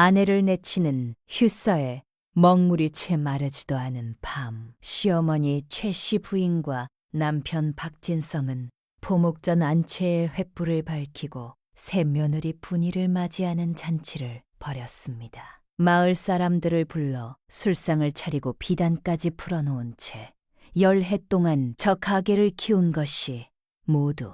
아내를 내치는 휴서에 먹물이 채 마르지도 않은 밤, 시어머니 최씨 부인과 남편 박진성은 포목전 안채의 횃불을 밝히고 새 며느리 분이를 맞이하는 잔치를 벌였습니다. 마을 사람들을 불러 술상을 차리고 비단까지 풀어놓은 채 10해 동안 저 가게를 키운 것이 모두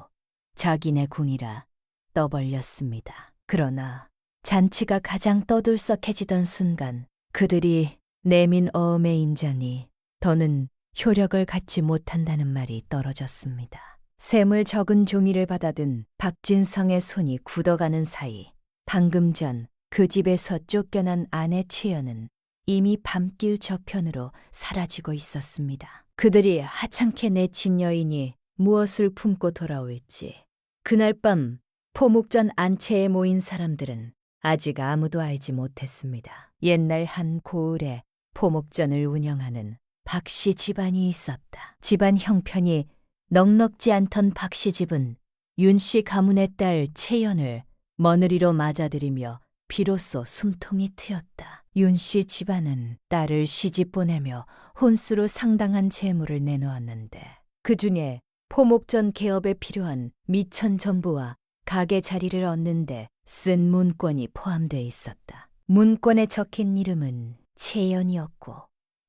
자기네 궁이라 떠벌렸습니다. 그러나 잔치가 가장 떠들썩해지던 순간 그들이 내민 어음의 인장이 더는 효력을 갖지 못한다는 말이 떨어졌습니다. 샘을 적은 종이를 받아든 박진성의 손이 굳어가는 사이 방금 전 그 집에서 쫓겨난 아내 채연은 이미 밤길 저편으로 사라지고 있었습니다. 그들이 하찮게 내친 여인이 무엇을 품고 돌아올지 그날 밤 포목전 안채에 모인 사람들은 아직 아무도 알지 못했습니다. 옛날 한 고을에 포목전을 운영하는 박씨 집안이 있었다. 집안 형편이 넉넉지 않던 박씨 집은 윤씨 가문의 딸 채연을 며느리로 맞아들이며 비로소 숨통이 트였다. 윤씨 집안은 딸을 시집 보내며 혼수로 상당한 재물을 내놓았는데 그 중에 포목전 개업에 필요한 미천 전부와 가게 자리를 얻는데 쓴 문권이 포함되어 있었다. 문권에 적힌 이름은 채연이었고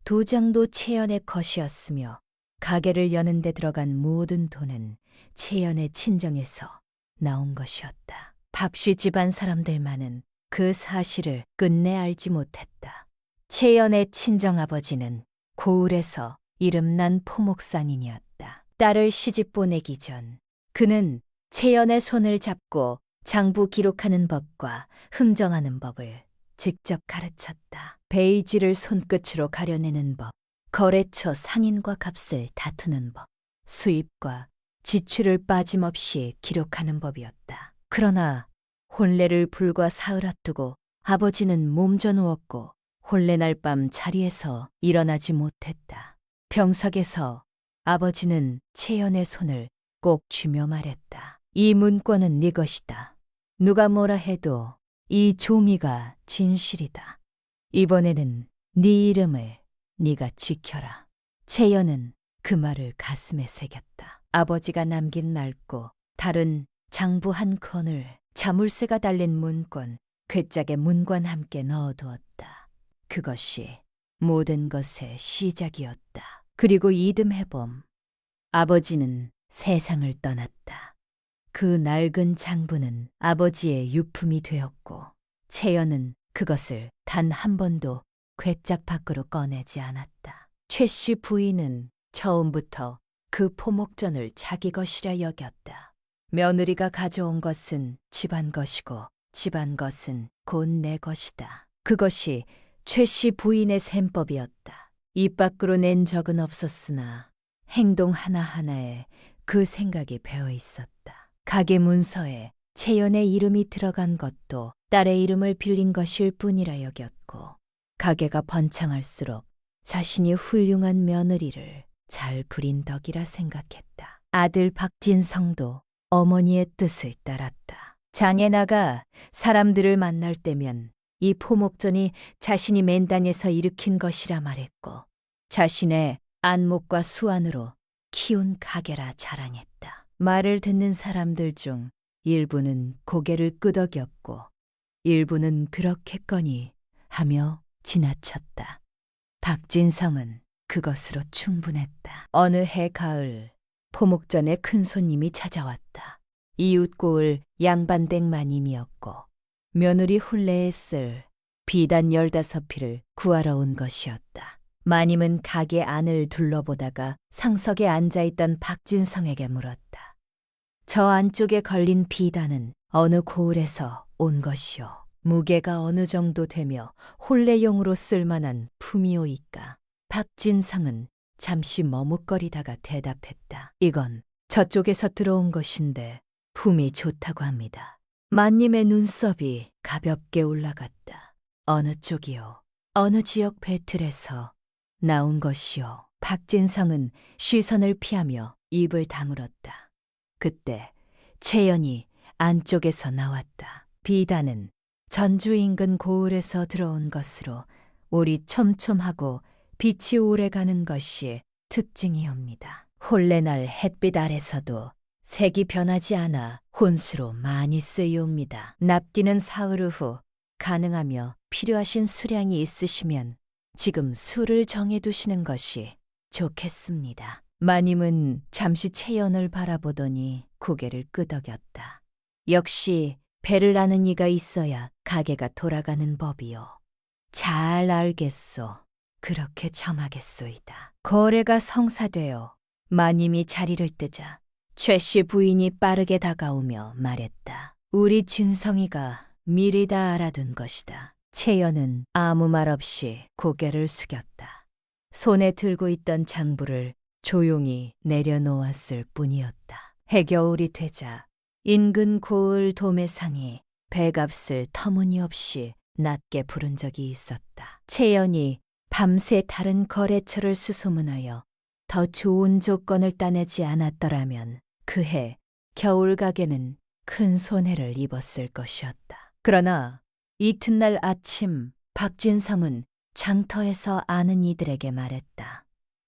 도장도 채연의 것이었으며 가게를 여는 데 들어간 모든 돈은 채연의 친정에서 나온 것이었다. 밥씨 집안 사람들만은 그 사실을 끝내 알지 못했다. 채연의 친정아버지는 고을에서 이름난 포목상인이었다. 딸을 시집 보내기 전 그는 채연의 손을 잡고 장부 기록하는 법과 흥정하는 법을 직접 가르쳤다. 베이지를 손끝으로 가려내는 법, 거래처 상인과 값을 다투는 법, 수입과 지출을 빠짐없이 기록하는 법이었다. 그러나 혼례를 불과 사흘 앞두고 아버지는 몸져 누웠고 혼례날 밤 자리에서 일어나지 못했다. 병석에서 아버지는 채연의 손을 꼭 쥐며 말했다. 이 문권은 네 것이다. 누가 뭐라 해도 이 종이가 진실이다. 이번에는 네 이름을 네가 지켜라. 채연은 그 말을 가슴에 새겼다. 아버지가 남긴 낡고 다른 장부 한 건을 자물쇠가 달린 문권, 괴짝에 문관 함께 넣어두었다. 그것이 모든 것의 시작이었다. 그리고 이듬해봄 아버지는 세상을 떠났다. 그 낡은 장부는 아버지의 유품이 되었고 채연은 그것을 단 한 번도 괴짝 밖으로 꺼내지 않았다. 최씨 부인은 처음부터 그 포목전을 자기 것이라 여겼다. 며느리가 가져온 것은 집안 것이고 집안 것은 곧 내 것이다. 그것이 최씨 부인의 셈법이었다. 입 밖으로 낸 적은 없었으나 행동 하나하나에 그 생각이 배어 있었다. 가게 문서에 채연의 이름이 들어간 것도 딸의 이름을 빌린 것일 뿐이라 여겼고 가게가 번창할수록 자신이 훌륭한 며느리를 잘 부린 덕이라 생각했다. 아들 박진성도 어머니의 뜻을 따랐다. 장애나가 사람들을 만날 때면 이 포목전이 자신이 맨당에서 일으킨 것이라 말했고 자신의 안목과 수완으로 키운 가게라 자랑했다. 말을 듣는 사람들 중 일부는 고개를 끄덕였고 일부는 그렇겠거니 하며 지나쳤다. 박진성은 그것으로 충분했다. 어느 해 가을 포목전에 큰 손님이 찾아왔다. 이웃고을 양반댁 마님이었고 며느리 혼례에 쓸 비단 15필을 구하러 온 것이었다. 마님은 가게 안을 둘러보다가 상석에 앉아있던 박진성에게 물었다. 저 안쪽에 걸린 비단은 어느 고을에서 온 것이오? 무게가 어느 정도 되며 혼례용으로 쓸만한 품이오이까? 박진성은 잠시 머뭇거리다가 대답했다. 이건 저쪽에서 들어온 것인데 품이 좋다고 합니다. 마님의 눈썹이 가볍게 올라갔다. 어느 쪽이요? 어느 지역 배틀에서 나온 것이요? 박진성은 시선을 피하며 입을 다물었다. 그때 채연이 안쪽에서 나왔다. 비단은 전주 인근 고을에서 들어온 것으로 올이 촘촘하고 빛이 오래 가는 것이 특징이옵니다. 혼례날 햇빛 아래서도 색이 변하지 않아 혼수로 많이 쓰이옵니다. 납기는 사흘 후 가능하며 필요하신 수량이 있으시면 지금 수를 정해두시는 것이 좋겠습니다. 마님은 잠시 채연을 바라보더니 고개를 끄덕였다. 역시 배를 아는 이가 있어야 가게가 돌아가는 법이요. 잘 알겠소. 그렇게 점하겠소이다. 거래가 성사되어 마님이 자리를 뜨자 최씨 부인이 빠르게 다가오며 말했다. 우리 준성이가 미리 다 알아둔 것이다. 채연은 아무 말 없이 고개를 숙였다. 손에 들고 있던 장부를 조용히 내려놓았을 뿐이었다. 해겨울이 되자 인근 고을 도매상이 배값을 터무니없이 낮게 부른 적이 있었다. 채연이 밤새 다른 거래처를 수소문하여 더 좋은 조건을 따내지 않았더라면 그해 겨울 가게는 큰 손해를 입었을 것이었다. 그러나 이튿날 아침 박진성은 장터에서 아는 이들에게 말했다.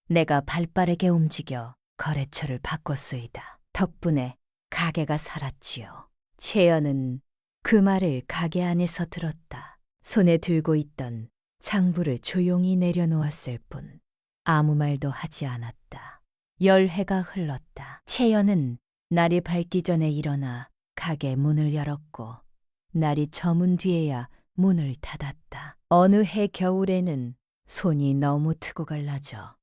내가 발빠르게 움직여 거래처를 바꿨소이다. 덕분에 가게가 살았지요. 채연은 그 말을 가게 안에서 들었다. 손에 들고 있던 장부를 조용히 내려놓았을 뿐 아무 말도 하지 않았다. 열해가 흘렀다. 채연은 날이 밝기 전에 일어나 가게 문을 열었고 날이 저문 뒤에야 문을 닫았다. 어느 해 겨울에는 손이 너무 트고 갈라져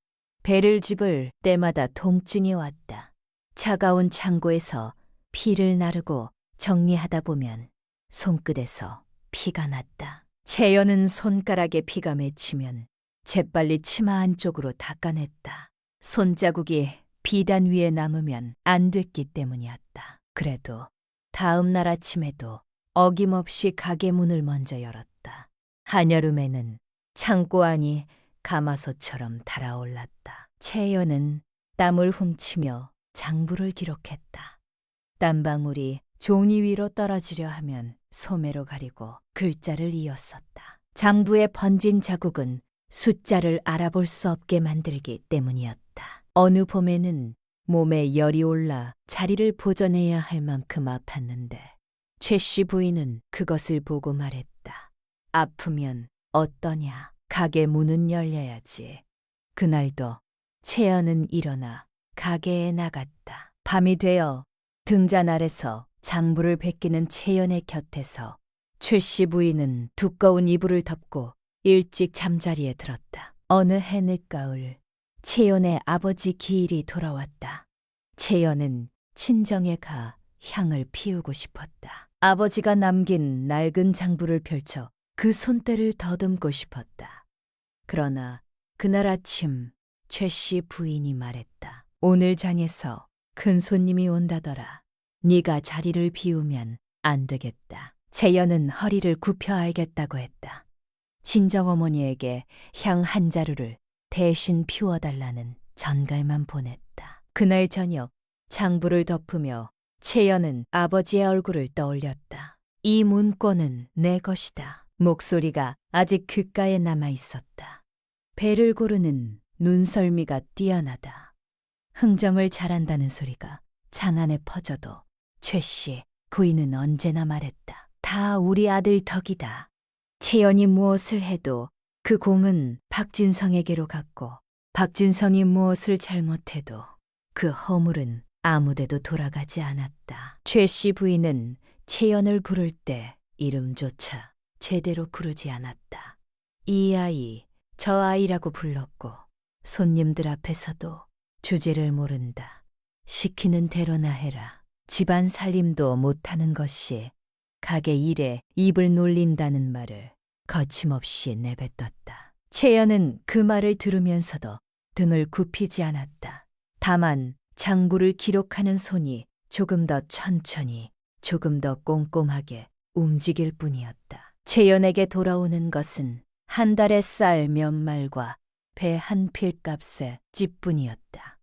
배를 집을 때마다 통증이 왔다. 차가운 창고에서 피를 나르고 정리하다 보면 손끝에서 피가 났다. 채연은 손가락에 피가 맺히면 재빨리 치마 안쪽으로 닦아냈다. 손자국이 비단 위에 남으면 안 됐기 때문이었다. 그래도 다음 날 아침에도 어김없이 가게 문을 먼저 열었다. 한여름에는 창고 안이 가마솥처럼 달아올랐다. 채연은 땀을 훔치며 장부를 기록했다. 땀방울이 종이 위로 떨어지려 하면 소매로 가리고 글자를 이었었다. 장부에 번진 자국은 숫자를 알아볼 수 없게 만들기 때문이었다. 어느 봄에는 몸에 열이 올라 자리를 보존해야 할 만큼 아팠는데 최씨 부인은 그것을 보고 말했다. 아프면 어떠냐? 가게 문은 열려야지. 그날도 채연은 일어나 가게에 나갔다. 밤이 되어 등잔 아래서 장부를 베끼는 채연의 곁에서 최씨 부인은 두꺼운 이불을 덮고 일찍 잠자리에 들었다. 어느 해 늦가을 채연의 아버지 기일이 돌아왔다. 채연은 친정에 가 향을 피우고 싶었다. 아버지가 남긴 낡은 장부를 펼쳐 그 손때를 더듬고 싶었다. 그러나 그날 아침 최씨 부인이 말했다. 오늘 장에서 큰 손님이 온다더라. 네가 자리를 비우면 안 되겠다. 채연은 허리를 굽혀 알겠다고 했다. 친정어머니에게 향 한 자루를 대신 피워달라는 전갈만 보냈다. 그날 저녁 장부를 덮으며 채연은 아버지의 얼굴을 떠올렸다. 이 문권은 내 것이다. 목소리가 아직 귓가에 남아 있었다. 배를 고르는 눈썰미가 뛰어나다. 흥정을 잘한다는 소리가 장안에 퍼져도 최씨 부인은 언제나 말했다. 다 우리 아들 덕이다. 채연이 무엇을 해도 그 공은 박진성에게로 갔고 박진성이 무엇을 잘못해도 그 허물은 아무데도 돌아가지 않았다. 최씨 부인은 채연을 부를 때 이름조차 제대로 부르지 않았다. 이 아이, 저 아이라고 불렀고 손님들 앞에서도 주제를 모른다. 시키는 대로나 해라. 집안 살림도 못하는 것이 가게 일에 입을 놀린다는 말을 거침없이 내뱉었다. 채연은 그 말을 들으면서도 등을 굽히지 않았다. 다만 장부를 기록하는 손이 조금 더 천천히, 조금 더 꼼꼼하게 움직일 뿐이었다. 채연에게 돌아오는 것은 한 달의 쌀 몇 말과 배 한 필값의 찌뿐이었다.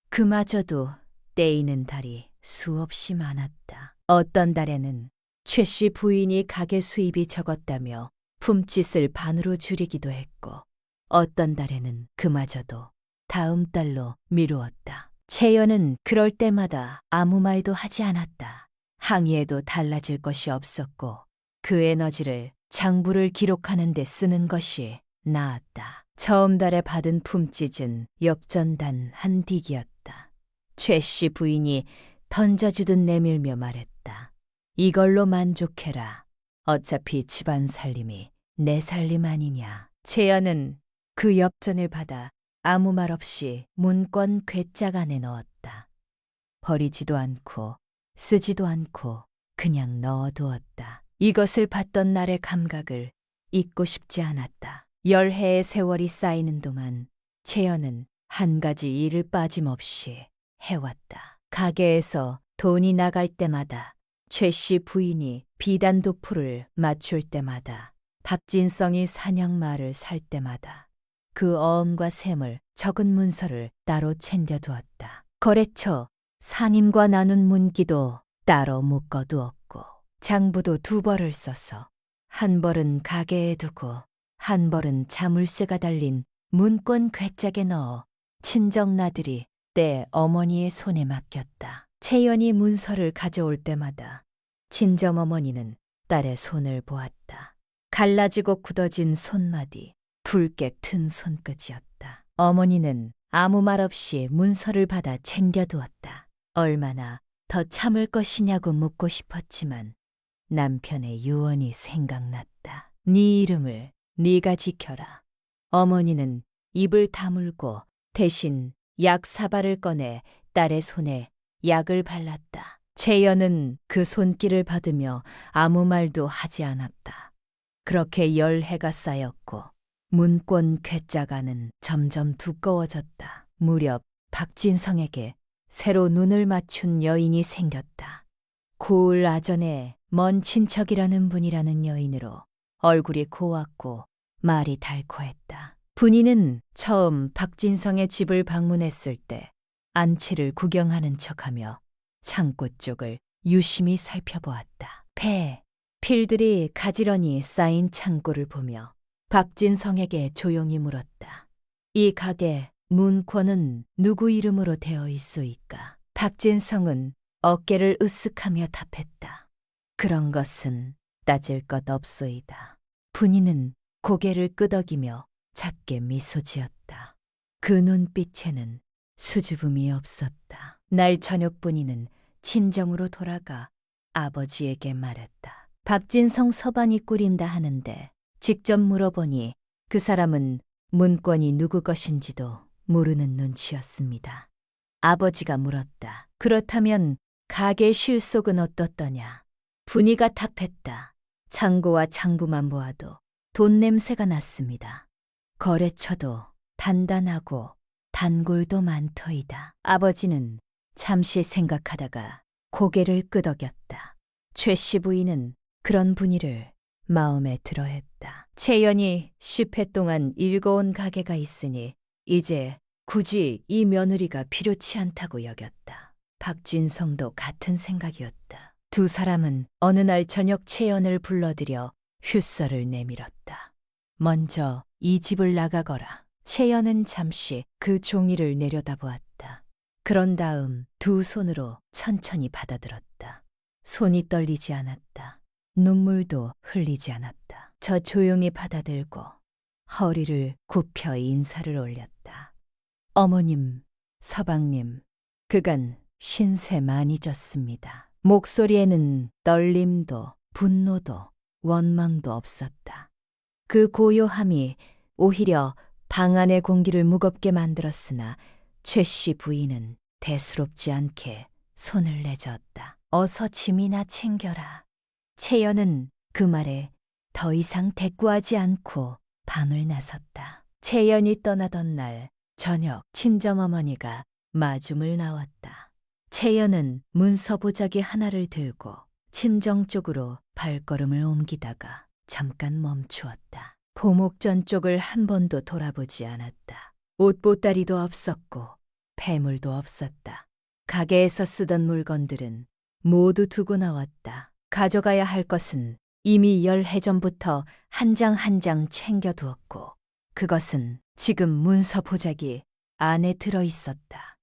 그마저도 떼이는 달이 수없이 많았다. 어떤 달에는 최 씨 부인이 가게 수입이 적었다며 품짓을 반으로 줄이기도 했고 어떤 달에는 그마저도 다음 달로 미루었다. 채연은 그럴 때마다 아무 말도 하지 않았다. 항의해도 달라질 것이 없었고 그 에너지를 장부를 기록하는 데 쓰는 것이 나았다. 처음 달에 받은 품짓은 역전단 한 딕이었다. 최 씨 부인이 던져주듯 내밀며 말했다. 이걸로 만족해라. 어차피 집안 살림이 내 살림 아니냐. 채연은 그 엽전을 받아 아무 말 없이 문권 괴짝 안에 넣었다. 버리지도 않고 쓰지도 않고 그냥 넣어두었다. 이것을 받던 날의 감각을 잊고 싶지 않았다. 10해의 세월이 쌓이는 동안 채연은 한 가지 일을 빠짐없이 해왔다. 가게에서 돈이 나갈 때마다 최 씨 부인이 비단도포를 맞출 때마다 박진성이 사냥말을 살 때마다 그 어음과 셈을 적은 문서를 따로 챙겨두었다. 거래처 사님과 나눈 문기도 따로 묶어두었고 장부도 2벌을 써서 한 벌은 가게에 두고 한 벌은 자물쇠가 달린 문권 괴짝에 넣어 친정나들이 때 어머니의 손에 맡겼다. 채연이 문서를 가져올 때마다 친정어머니는 딸의 손을 보았다. 갈라지고 굳어진 손마디, 붉게 튼 손끝이었다. 어머니는 아무 말 없이 문서를 받아 챙겨두었다. 얼마나 더 참을 것이냐고 묻고 싶었지만 남편의 유언이 생각났다. 네 이름을 네가 지켜라. 어머니는 입을 다물고 대신 약 사발을 꺼내 딸의 손에 약을 발랐다. 채연은 그 손길을 받으며 아무 말도 하지 않았다. 그렇게 10해가 쌓였고 문권 괴짜가는 점점 두꺼워졌다. 무렵 박진성에게 새로 눈을 맞춘 여인이 생겼다. 고을 아전에 먼 친척이라는 분이라는 여인으로 얼굴이 고왔고 말이 달코했다. 분이는 처음 박진성의 집을 방문했을 때 안치를 구경하는 척하며 창고 쪽을 유심히 살펴보았다. 필들이 가지런히 쌓인 창고를 보며 박진성에게 조용히 물었다. 이 가게 문권은 누구 이름으로 되어 있소이까? 박진성은 어깨를 으쓱하며 답했다. 그런 것은 따질 것 없소이다. 분이는 고개를 끄덕이며 작게 미소 지었다. 그 눈빛에는 수줍음이 없었다. 날 저녁 분이는 친정으로 돌아가 아버지에게 말했다. 박진성 서방이 꾸린다 하는데 직접 물어보니 그 사람은 문권이 누구 것인지도 모르는 눈치였습니다. 아버지가 물었다. 그렇다면 가게 실속은 어떻더냐? 분이가 답했다. 창고와 창부만 보아도 돈 냄새가 났습니다. 거래처도 단단하고 단골도 많더이다. 아버지는 잠시 생각하다가 고개를 끄덕였다. 최 씨 부인은 그런 분위를 마음에 들어했다. 채연이 10회 동안 읽어온 가게가 있으니 이제 굳이 이 며느리가 필요치 않다고 여겼다. 박진성도 같은 생각이었다. 두 사람은 어느 날 저녁 채연을 불러들여 휴서를 내밀었다. 먼저 이 집을 나가거라. 채연은 잠시 그 종이를 내려다보았다. 그런 다음 두 손으로 천천히 받아들었다. 손이 떨리지 않았다. 눈물도 흘리지 않았다. 저 조용히 받아들고 허리를 굽혀 인사를 올렸다. 어머님, 서방님, 그간 신세 많이 졌습니다. 목소리에는 떨림도 분노도 원망도 없었다. 그 고요함이 오히려 방 안의 공기를 무겁게 만들었으나 최 씨 부인은 대수롭지 않게 손을 내저었다. 어서 짐이나 챙겨라. 채연은 그 말에 더 이상 대꾸하지 않고 방을 나섰다. 채연이 떠나던 날 저녁 친정어머니가 마중을 나왔다. 채연은 문서 보자기 하나를 들고 친정 쪽으로 발걸음을 옮기다가 잠깐 멈추었다. 보목전 쪽을 한 번도 돌아보지 않았다. 옷보따리도 없었고 폐물도 없었다. 가게에서 쓰던 물건들은 모두 두고 나왔다. 가져가야 할 것은 이미 열해 전부터 한 장 한 장 챙겨두었고 그것은 지금 문서 보자기 안에 들어 있었다.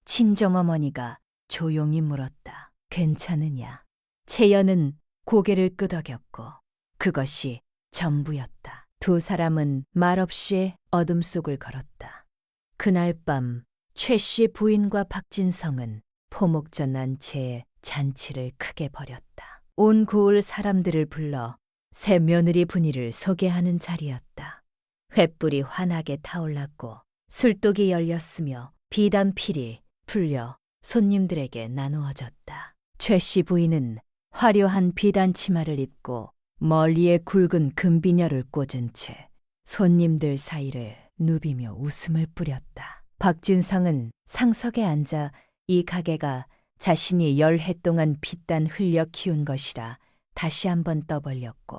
친정어머니가 조용히 물었다. 괜찮으냐? 채연은 고개를 끄덕였고 그것이 전부였다. 두 사람은 말없이 어둠 속을 걸었다. 그날 밤 최 씨 부인과 박진성은 포목전 안채에 잔치를 크게 벌였다. 온 고을 사람들을 불러 새 며느리 분이를 소개하는 자리였다. 횃불이 환하게 타올랐고 술독이 열렸으며 비단필이 풀려 손님들에게 나누어졌다. 최 씨 부인은 화려한 비단 치마를 입고 멀리에 굵은 금비녀를 꽂은 채 손님들 사이를 누비며 웃음을 뿌렸다. 박진성은 상석에 앉아 이 가게가 자신이 열해 동안 빚단 흘려 키운 것이라 다시 한번 떠벌렸고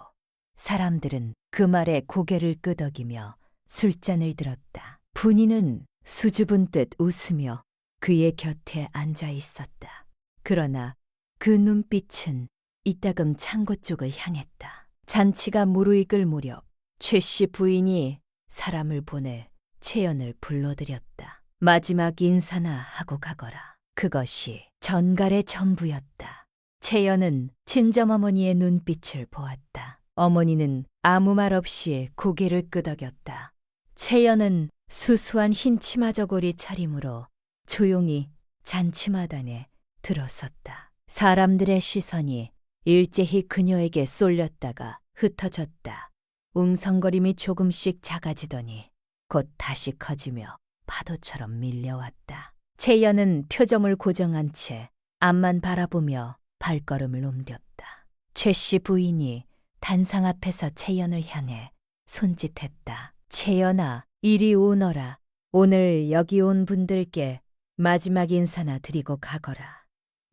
사람들은 그 말에 고개를 끄덕이며 술잔을 들었다. 분이는 수줍은 듯 웃으며 그의 곁에 앉아 있었다. 그러나 그 눈빛은 이따금 창고 쪽을 향했다. 잔치가 무르익을 무렵 최 씨 부인이 사람을 보내 채연을 불러들였다. 마지막 인사나 하고 가거라. 그것이 전갈의 전부였다. 채연은 친정어머니의 눈빛을 보았다. 어머니는 아무 말 없이 고개를 끄덕였다. 채연은 수수한 흰 치마 저고리 차림으로 조용히 잔치마당에 들어섰다. 사람들의 시선이 일제히 그녀에게 쏠렸다가 흩어졌다. 웅성거림이 조금씩 작아지더니 곧 다시 커지며 파도처럼 밀려왔다. 채연은 표정을 고정한 채 앞만 바라보며 발걸음을 옮겼다. 최 씨 부인이 단상 앞에서 채연을 향해 손짓했다. 채연아, 이리 오너라. 오늘 여기 온 분들께 마지막 인사나 드리고 가거라.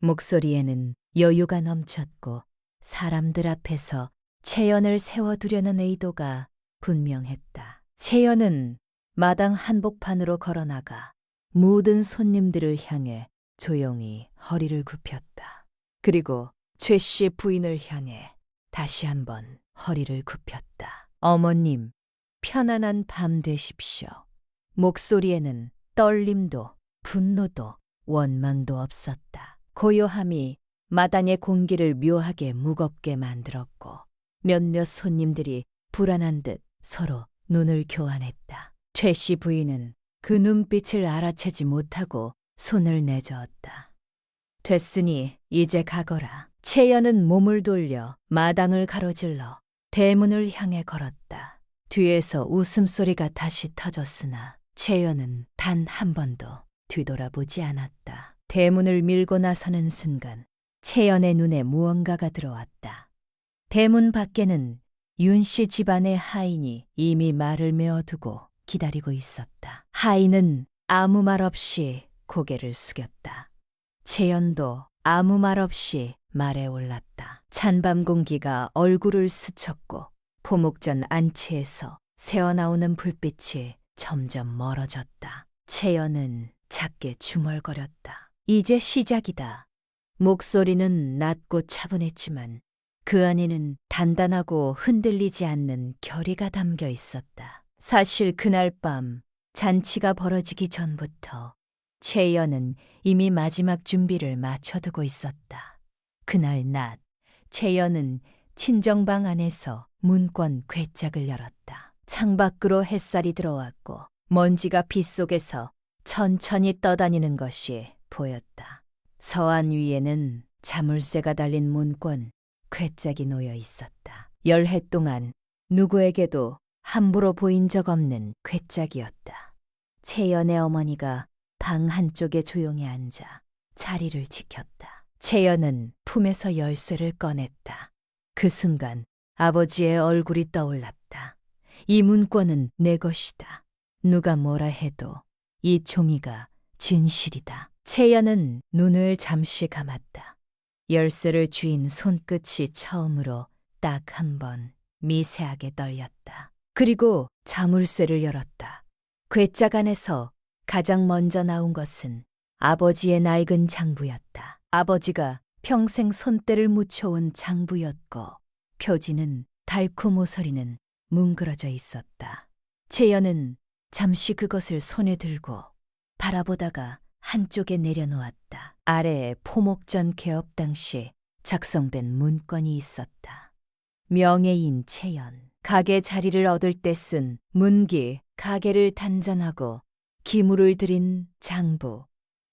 목소리에는 여유가 넘쳤고 사람들 앞에서 채연을 세워두려는 의도가 분명했다. 채연은 마당 한복판으로 걸어나가 모든 손님들을 향해 조용히 허리를 굽혔다. 그리고 최 씨 부인을 향해 다시 한번 허리를 굽혔다. 어머님, 편안한 밤 되십시오. 목소리에는 떨림도 분노도 원망도 없었다. 고요함이 마당의 공기를 묘하게 무겁게 만들었고 몇몇 손님들이 불안한 듯 서로 눈을 교환했다. 최 씨 부인은 그 눈빛을 알아채지 못하고 손을 내저었다. 됐으니 이제 가거라. 채연은 몸을 돌려 마당을 가로질러 대문을 향해 걸었다. 뒤에서 웃음소리가 다시 터졌으나 채연은 단 한 번도 뒤돌아보지 않았다. 대문을 밀고 나서는 순간 채연의 눈에 무언가가 들어왔다. 대문 밖에는 윤 씨 집안의 하인이 이미 말을 메어두고 기다리고 있었다. 하인은 아무 말 없이 고개를 숙였다. 채연도 아무 말 없이 말에 올랐다. 찬밤 공기가 얼굴을 스쳤고 포목전 안치에서 새어나오는 불빛이 점점 멀어졌다. 채연은 작게 중얼거렸다. 이제 시작이다. 목소리는 낮고 차분했지만 그 안에는 단단하고 흔들리지 않는 결의가 담겨 있었다. 사실 그날 밤 잔치가 벌어지기 전부터 채연은 이미 마지막 준비를 마쳐두고 있었다. 그날 낮 채연은 친정방 안에서 문권 괴짝을 열었다. 창밖으로 햇살이 들어왔고 먼지가 빗속에서 천천히 떠다니는 것이 보였다. 서안 위에는 자물쇠가 달린 문권 괴짝이 놓여 있었다. 열해 동안 누구에게도 함부로 보인 적 없는 괴짝이었다. 채연의 어머니가 방 한쪽에 조용히 앉아 자리를 지켰다. 채연은 품에서 열쇠를 꺼냈다. 그 순간 아버지의 얼굴이 떠올랐다. 이 문권은 내 것이다. 누가 뭐라 해도 이 종이가 진실이다. 채연은 눈을 잠시 감았다. 열쇠를 쥐인 손끝이 처음으로 딱 한 번 미세하게 떨렸다. 그리고 자물쇠를 열었다. 괴짝 안에서 가장 먼저 나온 것은 아버지의 낡은 장부였다. 아버지가 평생 손때를 묻혀온 장부였고 표지는 닳고 모서리는 뭉그러져 있었다. 채연은 잠시 그것을 손에 들고 바라보다가 한쪽에 내려놓았다. 아래에 포목전 개업 당시 작성된 문건이 있었다. 명예인 채연, 가게 자리를 얻을 때 쓴 문기, 가게를 단전하고 기물을 들인 장부,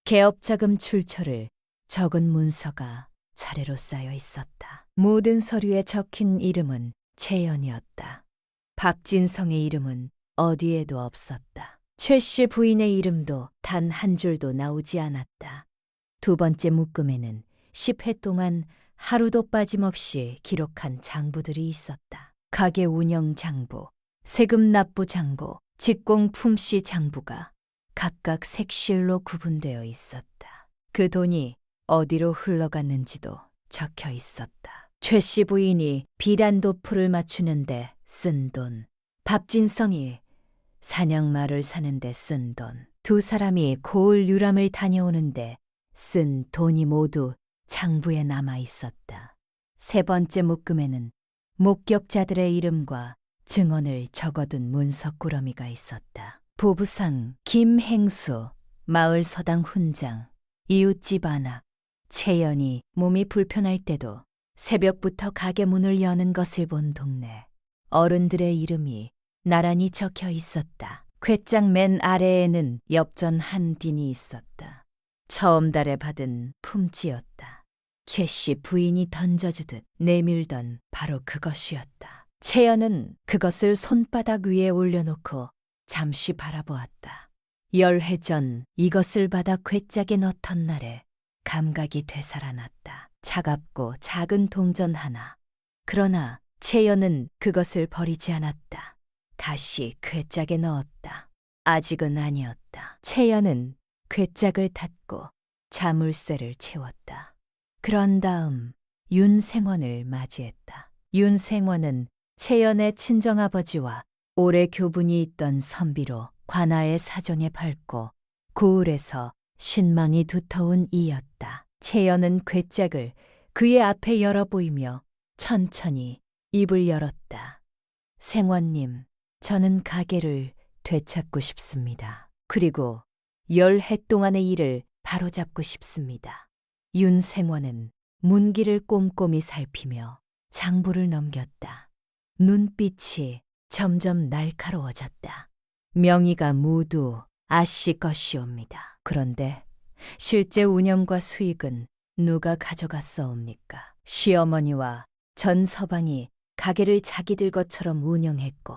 개업자금 출처를 적은 문서가 차례로 쌓여 있었다. 모든 서류에 적힌 이름은 채연이었다. 박진성의 이름은 어디에도 없었다. 최 씨 부인의 이름도 단 한 줄도 나오지 않았다. 두 번째 묶음에는 10회 동안 하루도 빠짐없이 기록한 장부들이 있었다. 가게 운영 장부, 세금 납부 장부, 직공 품씨 장부가 각각 색실로 구분되어 있었다. 그 돈이 어디로 흘러갔는지도 적혀 있었다. 최 씨 부인이 비단도포를 맞추는데 쓴 돈, 박진성이 사냥말을 사는데 쓴 돈, 두 사람이 고을 유람을 다녀오는데 쓴 돈이 모두 장부에 남아 있었다. 세 번째 묶음에는 목격자들의 이름과 증언을 적어둔 문서꾸러미가 있었다. 부부상 김행수, 마을서당 훈장, 이웃집 아낙, 채연이 몸이 불편할 때도 새벽부터 가게 문을 여는 것을 본 동네 어른들의 이름이 나란히 적혀 있었다. 궤장 맨 아래에는 엽전 한 딘이 있었다. 처음 달에 받은 품지였다. 최 씨 부인이 던져주듯 내밀던 바로 그것이었다. 채연은 그것을 손바닥 위에 올려놓고 잠시 바라보았다. 열해 전 이것을 받아 궤짝에 넣던 날에 감각이 되살아났다. 차갑고 작은 동전 하나. 그러나 채연은 그것을 버리지 않았다. 다시 궤짝에 넣었다. 아직은 아니었다. 채연은 궤짝을 닫고 자물쇠를 채웠다. 그런 다음 윤생원을 맞이했다. 윤생원은 채연의 친정아버지와 오래 교분이 있던 선비로 관아의 사정에 밝고 고을에서 신망이 두터운 이였다. 채연은 궤짝을 그의 앞에 열어 보이며 천천히 입을 열었다. 생원님, 저는 가게를 되찾고 싶습니다. 그리고 10해 동안의 일을 바로잡고 싶습니다. 윤생원은 문기를 꼼꼼히 살피며 장부를 넘겼다. 눈빛이 점점 날카로워졌다. 명의가 모두 아씨 것이옵니다. 그런데 실제 운영과 수익은 누가 가져갔사옵니까? 시어머니와 전 서방이 가게를 자기들 것처럼 운영했고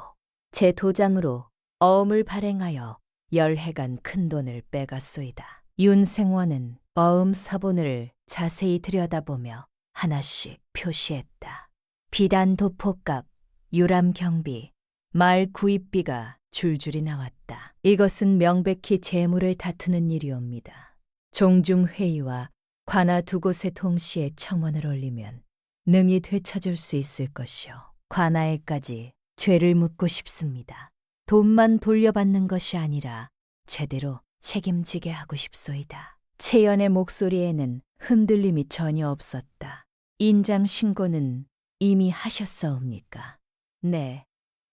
제 도장으로 어음을 발행하여 10해간 큰돈을 빼갔소이다. 윤생원은 어음 사본을 자세히 들여다보며 하나씩 표시했다. 비단 도포값, 유람 경비, 말 구입비가 줄줄이 나왔다. 이것은 명백히 재물을 다투는 일이옵니다. 종중회의와 관아 두 곳에 동시에 청원을 올리면 능히 되찾을 수 있을 것이오. 관아에까지 죄를 묻고 싶습니다. 돈만 돌려받는 것이 아니라 제대로 책임지게 하고 싶소이다. 채연의 목소리에는 흔들림이 전혀 없었다. 인장 신고는 이미 하셨사옵니까? 네,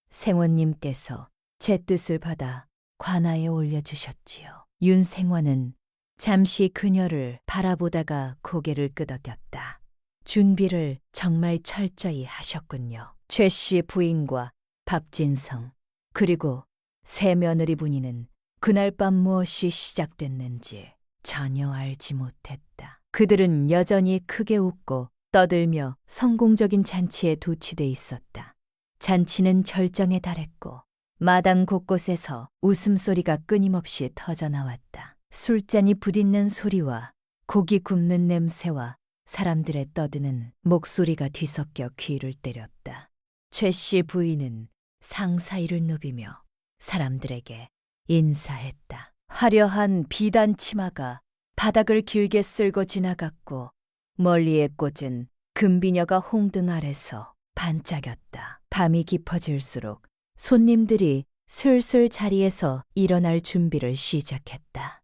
생원님께서 제 뜻을 받아 관아에 올려주셨지요. 윤생원은 잠시 그녀를 바라보다가 고개를 끄덕였다. 준비를 정말 철저히 하셨군요. 최 씨 부인과 박진성, 그리고 새 며느리 분이는 그날 밤 무엇이 시작됐는지 전혀 알지 못했다. 그들은 여전히 크게 웃고 떠들며 성공적인 잔치에 도취돼 있었다. 잔치는 절정에 달했고 마당 곳곳에서 웃음소리가 끊임없이 터져나왔다. 술잔이 부딪는 소리와 고기 굽는 냄새와 사람들의 떠드는 목소리가 뒤섞여 귀를 때렸다. 최 씨 부인은 상 사이를 누비며 사람들에게 인사했다. 화려한 비단 치마가 바닥을 길게 쓸고 지나갔고 멀리에 꽂은 금비녀가 홍등 아래서 반짝였다. 밤이 깊어질수록 손님들이 슬슬 자리에서 일어날 준비를 시작했다.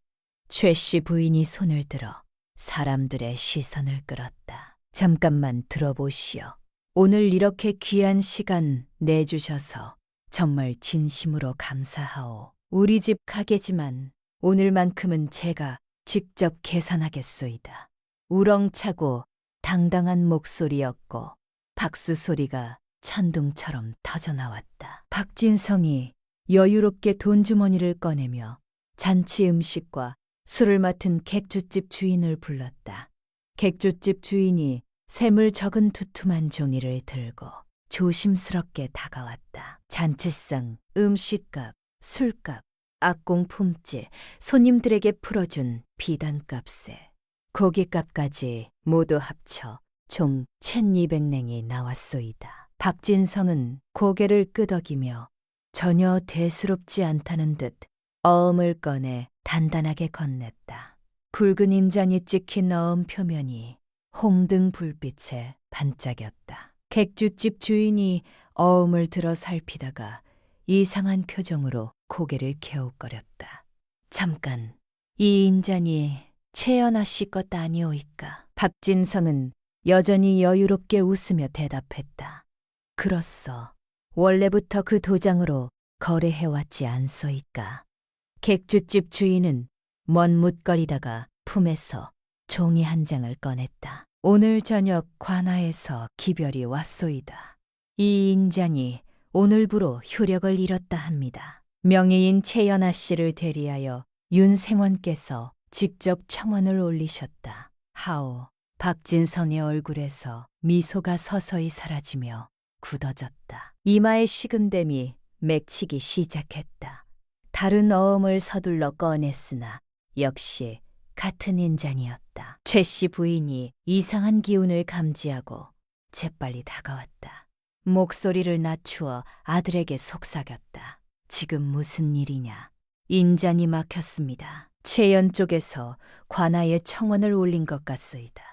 최 씨 부인이 손을 들어 사람들의 시선을 끌었다. 잠깐만 들어보시오. 오늘 이렇게 귀한 시간 내주셔서 정말 진심으로 감사하오. 우리 집 가게지만 오늘만큼은 제가 직접 계산하겠소이다. 우렁차고 당당한 목소리였고 박수 소리가 천둥처럼 터져나왔다. 박진성이 여유롭게 돈주머니를 꺼내며 잔치 음식과 술을 맡은 객주집 주인을 불렀다. 객주집 주인이 샘을 적은 두툼한 종이를 들고 조심스럽게 다가왔다. 잔치상, 음식값, 술값, 악공 품질, 손님들에게 풀어준 비단값에 고깃값까지 모두 합쳐 총 1200랭이 나왔소이다. 박진성은 고개를 끄덕이며 전혀 대수롭지 않다는 듯 어음을 꺼내 단단하게 건넸다. 붉은 인장이 찍힌 어음 표면이 홍등 불빛에 반짝였다. 객주집 주인이 어음을 들어 살피다가 이상한 표정으로 고개를 갸웃거렸다. 잠깐, 이 인잔이 채연아 씨 것 아니오이까? 박진성은 여전히 여유롭게 웃으며 대답했다. 그렇소. 원래부터 그 도장으로 거래해왔지 않소이까? 객주집 주인은 멋뭇거리다가 품에서 종이 한 장을 꺼냈다. 오늘 저녁 관아에서 기별이 왔소이다. 이 인장이 오늘부로 효력을 잃었다 합니다. 명의인 채연아 씨를 대리하여 윤생원께서 직접 첨언을 올리셨다. 하오, 박진성의 얼굴에서 미소가 서서히 사라지며 굳어졌다. 이마의 식은댐이 맺히기 시작했다. 다른 어음을 서둘러 꺼냈으나 역시 같은 인장이었다. 최 씨 부인이 이상한 기운을 감지하고 재빨리 다가왔다. 목소리를 낮추어 아들에게 속삭였다. 지금 무슨 일이냐? 인잔이 막혔습니다. 채연 쪽에서 관아에 청원을 올린 것 같소이다.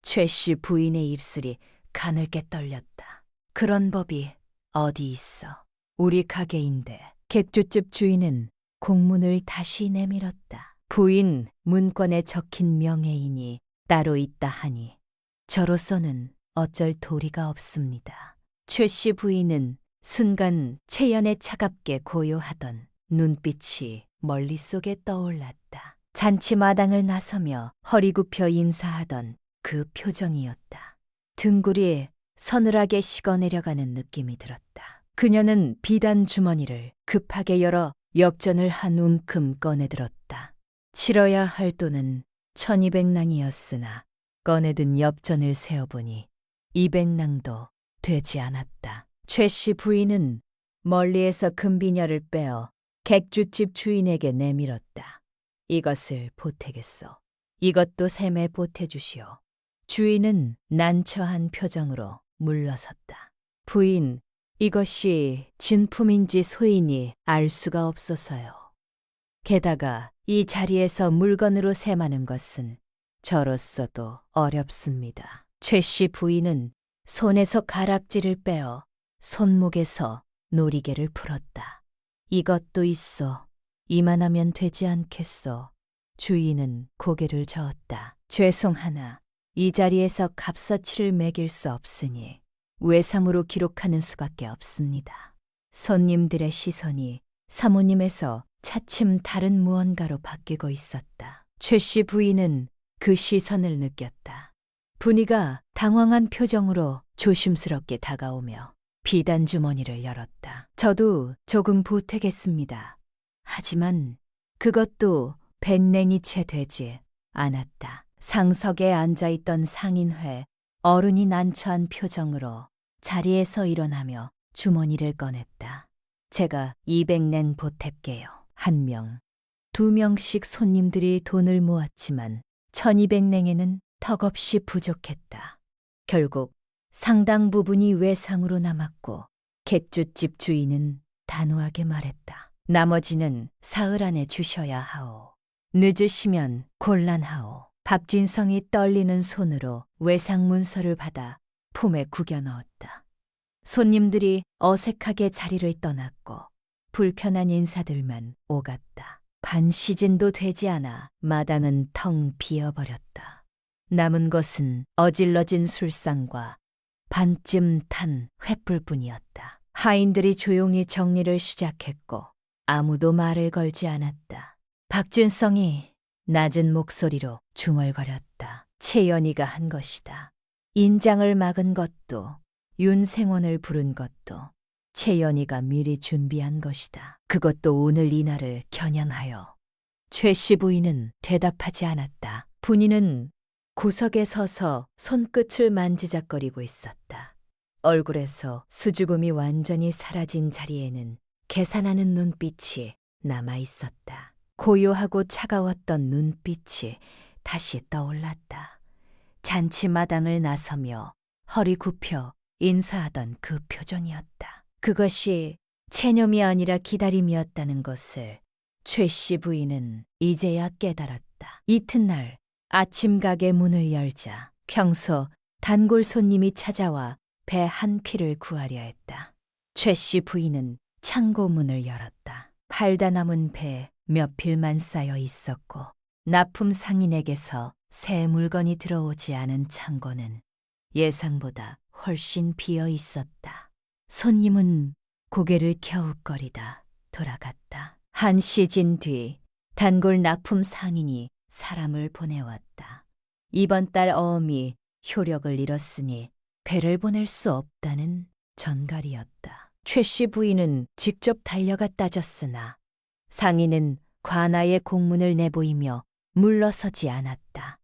최 씨 부인의 입술이 가늘게 떨렸다. 그런 법이 어디 있어? 우리 가게인데. 객주집 주인은 공문을 다시 내밀었다. 부인 문건에 적힌 명예인이 따로 있다 하니 저로서는 어쩔 도리가 없습니다. 최 씨 부인은 순간 채연의 차갑게 고요하던 눈빛이 멀릿속에 떠올랐다. 잔치마당을 나서며 허리 굽혀 인사하던 그 표정이었다. 등골이 서늘하게 식어내려가는 느낌이 들었다. 그녀는 비단 주머니를 급하게 열어 역전을 한 움큼 꺼내들었다. 치러야 할 돈은 1200낭이었으나 꺼내든 엽전을 세어보니 200낭도 되지 않았다. 최 씨 부인은 멀리에서 금비녀를 빼어 객주집 주인에게 내밀었다. 이것을 보태겠소. 이것도 샘에 보태주시오. 주인은 난처한 표정으로 물러섰다. 부인, 이것이 진품인지 소인이 알 수가 없어서요. 게다가 이 자리에서 물건으로 셈하는 것은 저로서도 어렵습니다. 최 씨 부인은 손에서 가락지를 빼어 손목에서 놀이개를 풀었다. 이것도 있어. 이만하면 되지 않겠소. 주인은 고개를 저었다. 죄송하나 이 자리에서 값어치를 매길 수 없으니 외상으로 기록하는 수밖에 없습니다. 손님들의 시선이 사모님에서 차츰 다른 무언가로 바뀌고 있었다. 최 씨 부인은 그 시선을 느꼈다. 분이가 당황한 표정으로 조심스럽게 다가오며 비단 주머니를 열었다. 저도 조금 보태겠습니다. 하지만 그것도 100랭이 채 되지 않았다. 상석에 앉아있던 상인회 어른이 난처한 표정으로 자리에서 일어나며 주머니를 꺼냈다. 제가 200랭 보탤게요. 1명, 2명씩 손님들이 돈을 모았지만 1200랭에는 턱없이 부족했다. 결국 상당 부분이 외상으로 남았고 객주집 주인은 단호하게 말했다. 나머지는 사흘 안에 주셔야 하오. 늦으시면 곤란하오. 박진성이 떨리는 손으로 외상 문서를 받아 품에 구겨 넣었다. 손님들이 어색하게 자리를 떠났고 불편한 인사들만 오갔다. 반 시즌도 되지 않아 마당은 텅 비어버렸다. 남은 것은 어질러진 술상과 반쯤 탄 횃불뿐이었다. 하인들이 조용히 정리를 시작했고 아무도 말을 걸지 않았다. 박진성이 낮은 목소리로 중얼거렸다. 채연이가 한 것이다. 인장을 막은 것도 윤생원을 부른 것도 채연이가 미리 준비한 것이다. 그것도 오늘 이날을 겨냥하여. 최씨 부인은 대답하지 않았다. 분이는 구석에 서서 손끝을 만지작거리고 있었다. 얼굴에서 수줍음이 완전히 사라진 자리에는 계산하는 눈빛이 남아 있었다. 고요하고 차가웠던 눈빛이 다시 떠올랐다. 잔치마당을 나서며 허리 굽혀 인사하던 그 표정이었다. 그것이 체념이 아니라 기다림이었다는 것을 최씨 부인은 이제야 깨달았다. 이튿날 아침 가게 문을 열자 평소 단골 손님이 찾아와 배 한 피를 구하려 했다. 최씨 부인은 창고 문을 열었다. 팔다 남은 배 몇 필만 쌓여 있었고 납품 상인에게서 새 물건이 들어오지 않은 창고는 예상보다 훨씬 비어 있었다. 손님은 고개를 갸웃거리다 돌아갔다. 한 시즌 뒤 단골 납품 상인이 사람을 보내왔다. 이번 달 어음이 효력을 잃었으니 배를 보낼 수 없다는 전갈이었다. 최씨 부인은 직접 달려가 따졌으나 상인은 관아의 공문을 내보이며 물러서지 않았다.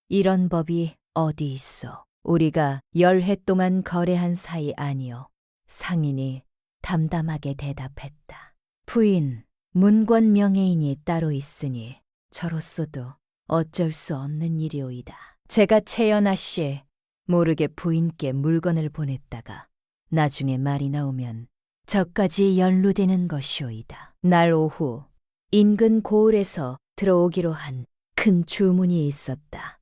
이런 법이 어디 있어? 우리가 10해 동안 거래한 사이 아니오. 상인이 담담하게 대답했다. 부인, 문권 명예인이 따로 있으니 저로서도 어쩔 수 없는 일이오이다. 제가 채연아 씨 모르게 부인께 물건을 보냈다가 나중에 말이 나오면 저까지 연루되는 것이오이다. 날 오후 인근 고을에서 들어오기로 한 큰 주문이 있었다.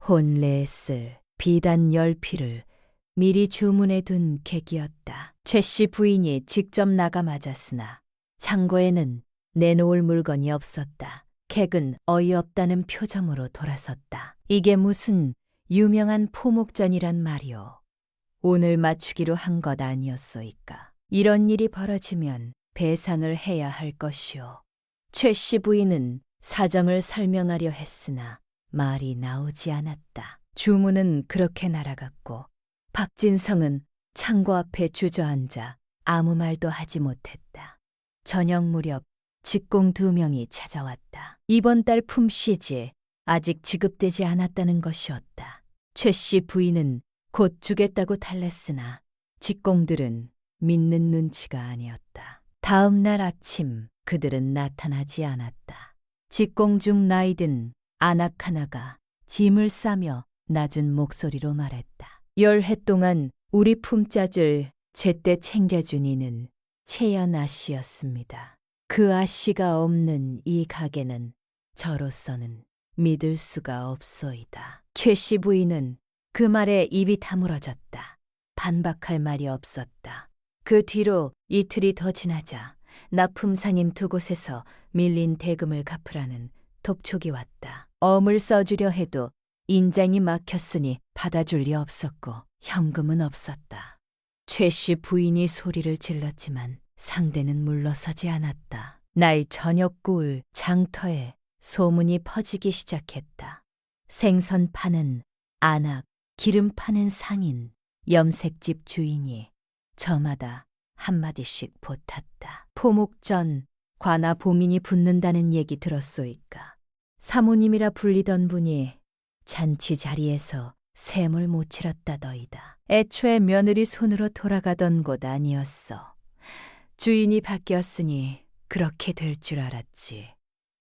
혼례에 쓸 비단 10필을 미리 주문해 둔 객이었다. 최씨 부인이 직접 나가 맞았으나 창고에는 내놓을 물건이 없었다. 객은 어이없다는 표정으로 돌아섰다. 이게 무슨 유명한 포목전이란 말이오. 오늘 맞추기로 한 것 아니었소이까. 이런 일이 벌어지면 배상을 해야 할 것이오. 최씨 부인은 사정을 설명하려 했으나 말이 나오지 않았다. 주문은 그렇게 날아갔고 박진성은 창고 앞에 주저앉아 아무 말도 하지 못했다. 저녁 무렵 직공 2명이 찾아왔다. 이번 달 품시지 아직 지급되지 않았다는 것이었다. 최씨 부인은 곧 주겠다고 달랬으나 직공들은 믿는 눈치가 아니었다. 다음 날 아침 그들은 나타나지 않았다. 직공 중 나이든 아낙 하나가 짐을 싸며 낮은 목소리로 말했다. 10해 동안 우리 품삯을 제때 챙겨준 이는 채연아 씨였습니다. 그 아씨가 없는 이 가게는 저로서는 믿을 수가 없소이다. 최씨 부인은 그 말에 입이 다물어졌다. 반박할 말이 없었다. 그 뒤로 이틀이 더 지나자 납품 상인 2곳에서 밀린 대금을 갚으라는 독촉이 왔다. 엄을 써주려 해도 인장이 막혔으니 받아줄 리 없었고 현금은 없었다. 최씨 부인이 소리를 질렀지만 상대는 물러서지 않았다. 날 저녁 구울 장터에 소문이 퍼지기 시작했다. 생선 파는 안악, 기름 파는 상인, 염색집 주인이 저마다 한마디씩 보탰다. 포목전, 관아 봉인이 붙는다는 얘기 들었소이까. 사모님이라 불리던 분이 잔치 자리에서 샘을 못 치렀다더이다. 애초에 며느리 손으로 돌아가던 곳 아니었어. 주인이 바뀌었으니 그렇게 될 줄 알았지.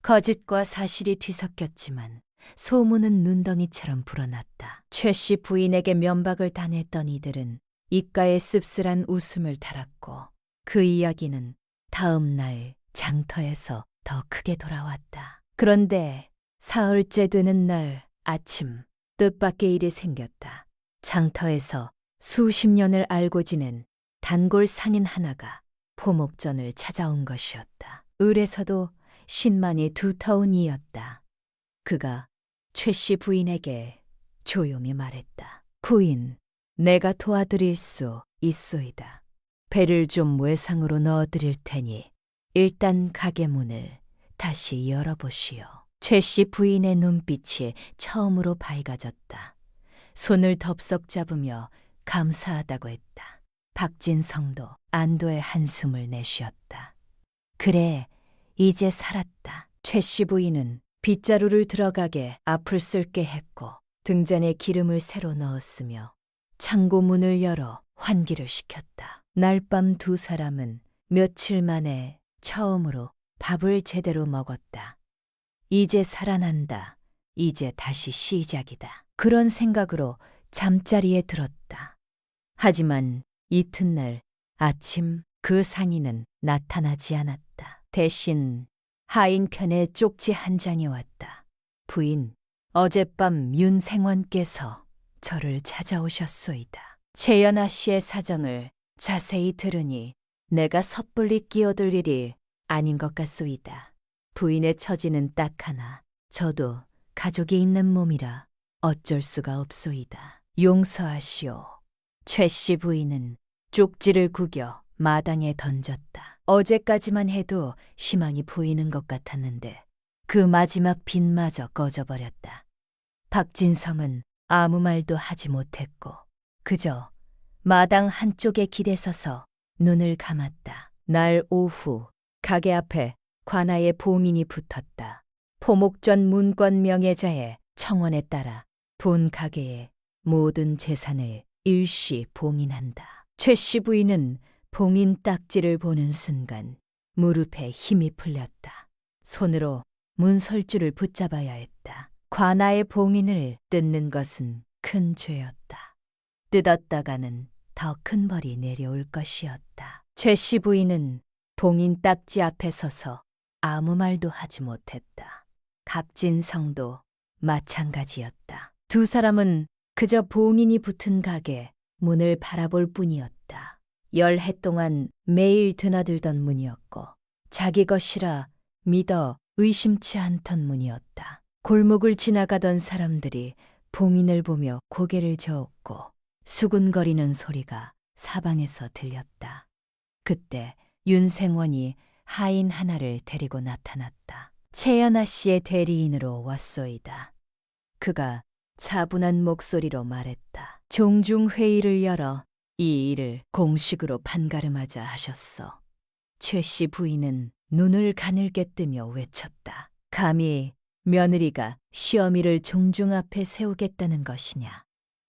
거짓과 사실이 뒤섞였지만 소문은 눈덩이처럼 불어났다. 최씨 부인에게 면박을 당했던 이들은 입가에 씁쓸한 웃음을 달았고 그 이야기는 다음 날 장터에서 더 크게 돌아왔다. 그런데 사흘째 되는 날 아침 뜻밖의 일이 생겼다. 장터에서 수십 년을 알고 지낸 단골 상인 하나가 포목전을 찾아온 것이었다. 을에서도 신만이 두터운 이였다. 그가 최씨 부인에게 조용히 말했다. 부인, 내가 도와드릴 수 있소이다. 배를 좀 외상으로 넣어드릴 테니 일단 가게 문을 다시 열어보시오. 최 씨 부인의 눈빛이 처음으로 밝아졌다. 손을 덥석 잡으며 감사하다고 했다. 박진성도 안도의 한숨을 내쉬었다. 그래, 이제 살았다. 최 씨 부인은 빗자루를 들어가게 앞을 쓸게 했고 등잔에 기름을 새로 넣었으며 창고 문을 열어 환기를 시켰다. 날밤 두 사람은 며칠 만에 처음으로 밥을 제대로 먹었다. 이제 살아난다. 이제 다시 시작이다. 그런 생각으로 잠자리에 들었다. 하지만 이튿날 아침 그 상인은 나타나지 않았다. 대신 하인 편에 쪽지 한 장이 왔다. 부인, 어젯밤 윤생원께서 저를 찾아오셨소이다. 최연아 씨의 사정을 자세히 들으니 내가 섣불리 끼어들 일이 아닌 것 같소이다. 부인의 처지는 딱 하나. 저도 가족이 있는 몸이라 어쩔 수가 없소이다. 용서하시오. 최 씨 부인은 쪽지를 구겨 마당에 던졌다. 어제까지만 해도 희망이 보이는 것 같았는데 그 마지막 빛마저 꺼져버렸다. 박진성은 아무 말도 하지 못했고 그저 마당 한쪽에 기대서서 눈을 감았다. 날 오후 가게 앞에 관아의 봉인이 붙었다. 포목전 문권 명예자의 청원에 따라 본 가게의 모든 재산을 일시 봉인한다. 최 씨 부인은 봉인 딱지를 보는 순간 무릎에 힘이 풀렸다. 손으로 문설주를 붙잡아야 했다. 관아의 봉인을 뜯는 것은 큰 죄였다. 뜯었다가는 더 큰 벌이 내려올 것이었다. 최 씨 부인은 봉인 딱지 앞에 서서 아무 말도 하지 못했다. 박진성도 마찬가지였다. 두 사람은 그저 봉인이 붙은 가게 문을 바라볼 뿐이었다. 10해 동안 매일 드나들던 문이었고 자기 것이라 믿어 의심치 않던 문이었다. 골목을 지나가던 사람들이 봉인을 보며 고개를 저었고 수군거리는 소리가 사방에서 들렸다. 그때 윤생원이 하인 하나를 데리고 나타났다. 최연아 씨의 대리인으로 왔소이다. 그가 차분한 목소리로 말했다. 종중 회의를 열어 이 일을 공식으로 판가름하자 하셨소. 최 씨 부인은 눈을 가늘게 뜨며 외쳤다. 감히 며느리가 시어미를 종중 앞에 세우겠다는 것이냐.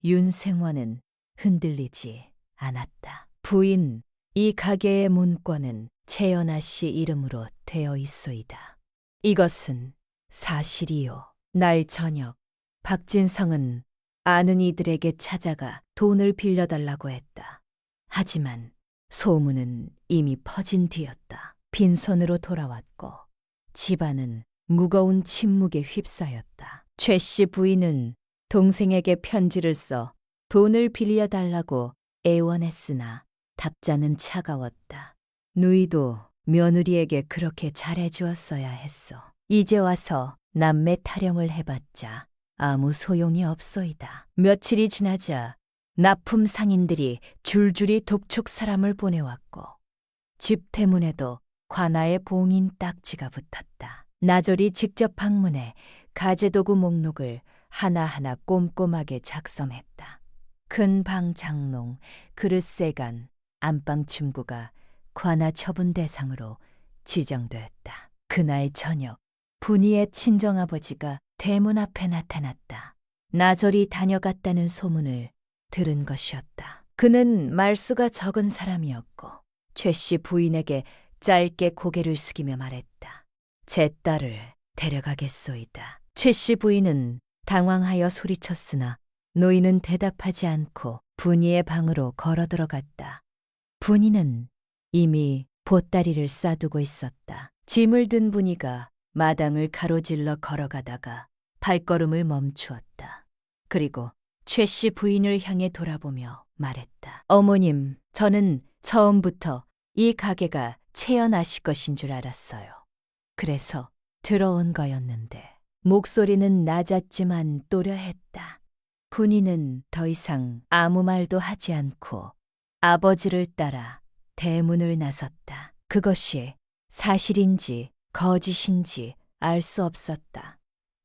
윤생원은 흔들리지 않았다. 부인, 이 가게의 문권은 최연아 씨 이름으로 되어 있소이다. 이것은 사실이요. 날 저녁 박진성은 아는 이들에게 찾아가 돈을 빌려달라고 했다. 하지만 소문은 이미 퍼진 뒤였다. 빈손으로 돌아왔고 집안은 무거운 침묵에 휩싸였다. 최 씨 부인은 동생에게 편지를 써 돈을 빌려달라고 애원했으나 답장은 차가웠다. 누이도 며느리에게 그렇게 잘해주었어야 했어. 이제 와서 남매 타령을 해봤자 아무 소용이 없소이다. 며칠이 지나자 납품 상인들이 줄줄이 독촉 사람을 보내왔고 집 대문에도 관아의 봉인 딱지가 붙었다. 나졸이 직접 방문해 가재도구 목록을 하나하나 꼼꼼하게 작성했다. 큰 방 장롱, 그릇세간, 안방 침구가 관아 처분 대상으로 지정됐다. 그날 저녁 분이의 친정아버지가 대문 앞에 나타났다. 나졸이 다녀갔다는 소문을 들은 것이었다. 그는 말수가 적은 사람이었고 최 씨 부인에게 짧게 고개를 숙이며 말했다. 제 딸을 데려가겠소이다. 최 씨 부인은 당황하여 소리쳤으나 노인은 대답하지 않고 분이의 방으로 걸어 들어갔다. 분이는 이미 보따리를 싸두고 있었다. 짐을 든 분이가 마당을 가로질러 걸어가다가 발걸음을 멈추었다. 그리고 최 씨 부인을 향해 돌아보며 말했다. 어머님, 저는 처음부터 이 가게가 최연아 씨 것인 줄 알았어요. 그래서 들어온 거였는데 목소리는 낮았지만 또려했다. 군인은 더 이상 아무 말도 하지 않고 아버지를 따라 대문을 나섰다. 그것이 사실인지 거짓인지 알 수 없었다.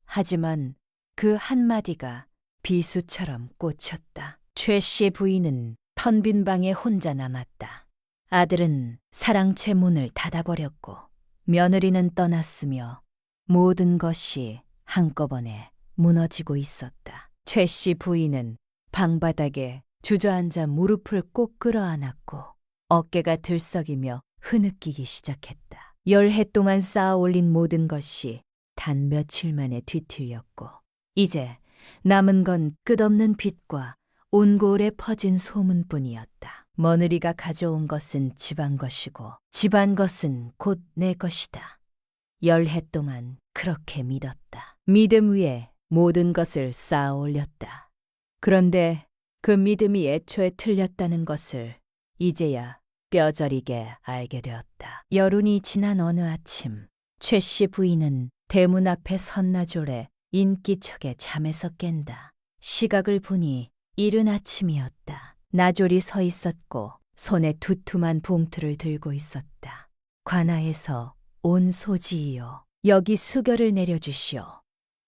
하지만 그 한마디가 비수처럼 꽂혔다. 최 씨 부인은 텅 빈 방에 혼자 남았다. 아들은 사랑채 문을 닫아버렸고 며느리는 떠났으며 모든 것이 한꺼번에 무너지고 있었다. 최 씨 부인은 방바닥에 주저앉아 무릎을 꼭 끌어안았고 어깨가 들썩이며 흐느끼기 시작했다. 10해 동안 쌓아 올린 모든 것이 단 며칠 만에 뒤틀렸고 이제 남은 건 끝없는 빚과 온고을에 퍼진 소문뿐이었다. 며느리가 가져온 것은 집안 것이고 집안 것은 곧 내 것이다. 10해 동안 그렇게 믿었다. 믿음 위에 모든 것을 쌓아 올렸다. 그런데 그 믿음이 애초에 틀렸다는 것을 이제야 뼈저리게 알게 되었다. 여론이 지난 어느 아침, 최 씨 부인은 대문 앞에 선나졸에 인기척에 잠에서 깬다. 시각을 보니 이른 아침이었다. 나졸이 서 있었고 손에 두툼한 봉투를 들고 있었다. 관아에서 온 소지이요. 여기 수결을 내려주시오.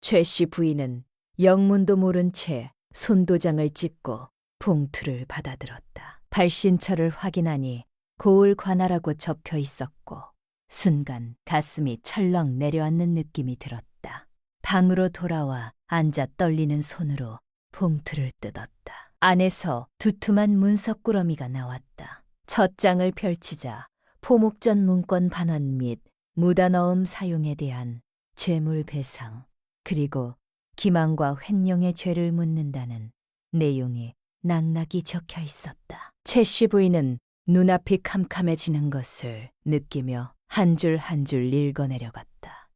최 씨 부인은 영문도 모른 채 손도장을 찍고 봉투를 받아들었다. 발신처를 확인하니 고을 관아라고 적혀 있었고 순간 가슴이 철렁 내려앉는 느낌이 들었다. 방으로 돌아와 앉아 떨리는 손으로 봉투를 뜯었다. 안에서 두툼한 문서꾸러미가 나왔다. 첫 장을 펼치자 포목전 문건 반환 및 무단어음 사용에 대한 죄물 배상 그리고 기망과 횡령의 죄를 묻는다는 내용이 낭낙이 적혀 있었다. 최 씨 부인은 눈앞이 캄캄해지는 것을 느끼며 한 줄 한 줄 읽어내려갔다.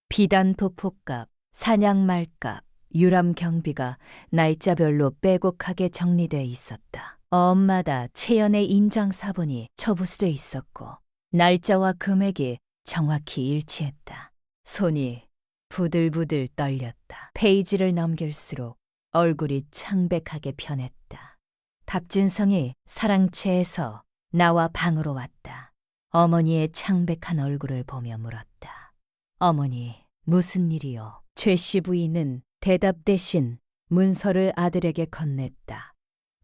비단 도포값, 사냥말값, 유람 경비가 날짜별로 빼곡하게 정리돼 있었다. 어음마다 채연의 인장사본이 처부수돼 있었고 날짜와 금액이 정확히 일치했다. 손이 부들부들 떨렸다. 페이지를 넘길수록 얼굴이 창백하게 변했다. 박진성이 사랑채에서 나와 방으로 왔다. 어머니의 창백한 얼굴을 보며 물었다. 어머니, 무슨 일이요? 최 씨 부인은 대답 대신 문서를 아들에게 건넸다.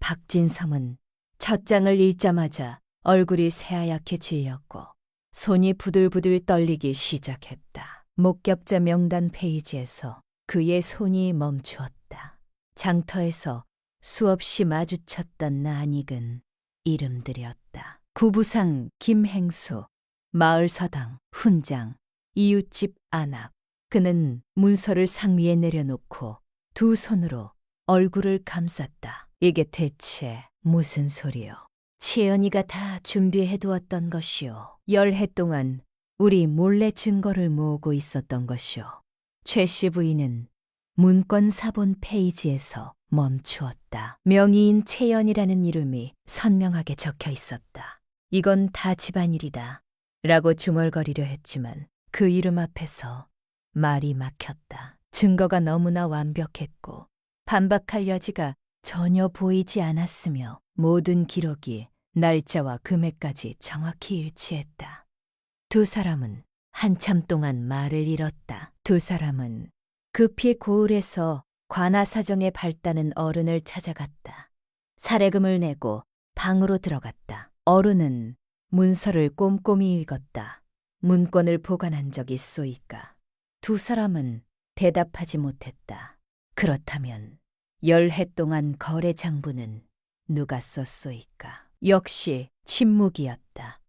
박진성은 첫 장을 읽자마자 얼굴이 새하얗게 질렸고 손이 부들부들 떨리기 시작했다. 목격자 명단 페이지에서 그의 손이 멈추었다. 장터에서 수없이 마주쳤던 낯익은 이름들이었다. 구부상 김행수, 마을서당 훈장, 이웃집 안악. 그는 문서를 상위에 내려놓고 두 손으로 얼굴을 감쌌다. 이게 대체 무슨 소리요? 채연이가 다 준비해두었던 것이요. 10해 동안 우리 몰래 증거를 모으고 있었던 것이요. 최 씨 부인은 문건 사본 페이지에서 멈추었다. 명의인 채연이라는 이름이 선명하게 적혀 있었다. 이건 다 집안일이다. 라고 중얼거리려 했지만 그 이름 앞에서 말이 막혔다. 증거가 너무나 완벽했고 반박할 여지가 전혀 보이지 않았으며 모든 기록이 날짜와 금액까지 정확히 일치했다. 두 사람은 한참 동안 말을 잃었다. 두 사람은 급히 고을에서 관아사정에 발다는 어른을 찾아갔다. 사례금을 내고 방으로 들어갔다. 어른은 문서를 꼼꼼히 읽었다. 문건을 보관한 적 있소이까? 두 사람은 대답하지 못했다. 그렇다면 10해 동안 거래 장부는 누가 썼소이까? 역시 침묵이었다.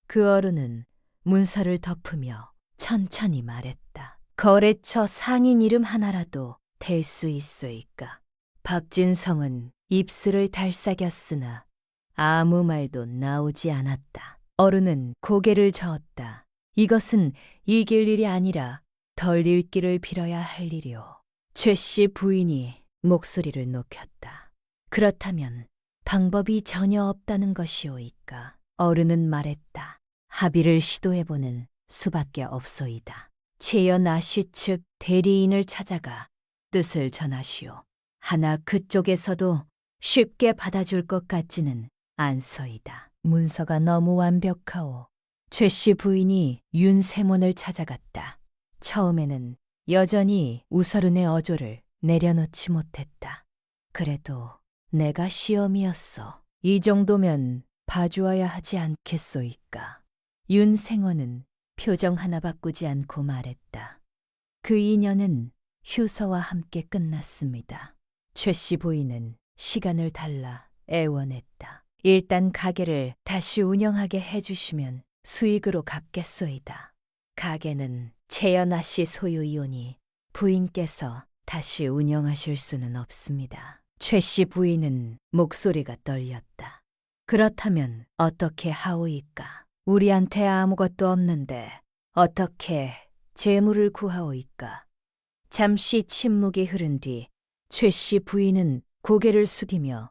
그 어른은 문서를 덮으며 천천히 말했다. 거래처 상인 이름 하나라도 될 수 있소이까? 박진성은 입술을 달싹였으나 아무 말도 나오지 않았다. 어른은 고개를 저었다. 이것은 이길 일이 아니라 덜 읽기를 빌어야 할 일이오. 최 씨 부인이 목소리를 높였다. 그렇다면 방법이 전혀 없다는 것이오이까? 어른은 말했다. 합의를 시도해보는 수밖에 없소이다. 채연 아씨 측 대리인을 찾아가 뜻을 전하시오. 하나 그쪽에서도 쉽게 받아줄 것 같지는 않소이다. 문서가 너무 완벽하오. 최 씨 부인이 윤세몬을 찾아갔다. 처음에는 여전히 우서른의 어조를 내려놓지 못했다. 그래도 내가 시험이었어. 이 정도면 봐주어야 하지 않겠소이까. 윤생원은 표정 하나 바꾸지 않고 말했다. 그 인연은 휴서와 함께 끝났습니다. 최 씨 부인은 시간을 달라 애원했다. 일단 가게를 다시 운영하게 해주시면 수익으로 갚겠소이다. 가게는 채연아 씨 소유이오니 부인께서 다시 운영하실 수는 없습니다. 최 씨 부인은 목소리가 떨렸다. 그렇다면 어떻게 하오이까? 우리한테 아무것도 없는데 어떻게 재물을 구하오이까? 잠시 침묵이 흐른 뒤 최 씨 부인은 고개를 숙이며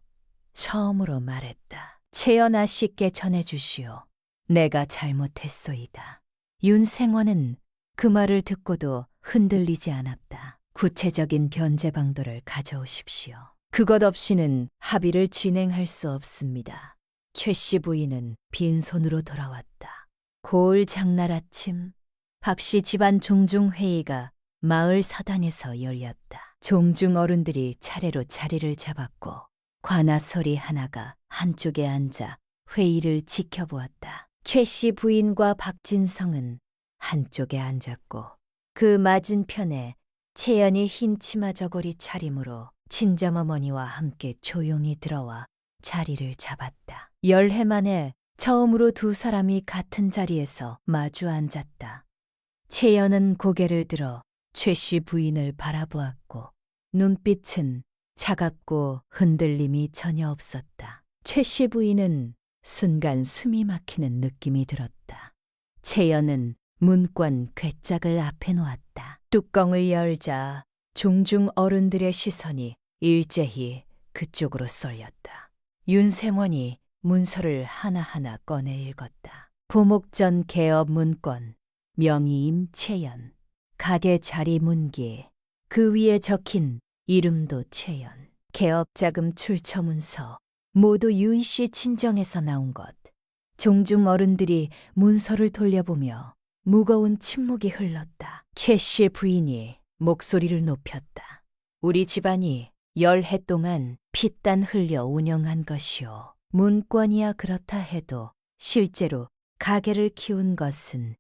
처음으로 말했다. 채연아 씨께 전해주시오. 내가 잘못했소이다. 윤생원은 그 말을 듣고도 흔들리지 않았다. 구체적인 변제 방도를 가져오십시오. 그것 없이는 합의를 진행할 수 없습니다. 최 씨 부인은 빈손으로 돌아왔다. 고을 장날 아침 박씨 집안 종중회의가 마을 서당에서 열렸다. 종중 어른들이 차례로 자리를 잡았고 관아서리 하나가 한쪽에 앉아 회의를 지켜보았다. 최 씨 부인과 박진성은 한쪽에 앉았고 그 맞은편에 채연이 흰 치마 저고리 차림으로 친정어머니와 함께 조용히 들어와 자리를 잡았다. 열해 만에 처음으로 두 사람이 같은 자리에서 마주 앉았다. 채연은 고개를 들어 최 씨 부인을 바라보았고 눈빛은 차갑고 흔들림이 전혀 없었다. 최 씨 부인은 순간 숨이 막히는 느낌이 들었다. 채연은 문권 괴짝을 앞에 놓았다. 뚜껑을 열자 종중 어른들의 시선이 일제히 그쪽으로 쏠렸다. 윤세원이 문서를 하나하나 꺼내 읽었다. 포목전 개업 문건, 명의임 채연, 가게 자리 문기, 그 위에 적힌 이름도 채연, 개업자금 출처 문서, 모두 윤 씨 친정에서 나온 것. 종중 어른들이 문서를 돌려보며 무거운 침묵이 흘렀다. 최 씨 부인이 목소리를 높였다. 우리 집안이 열해 동안 피땀 흘려 운영한 것이오. 문권이야 그렇다 해도 실제로 가게를 키운 것은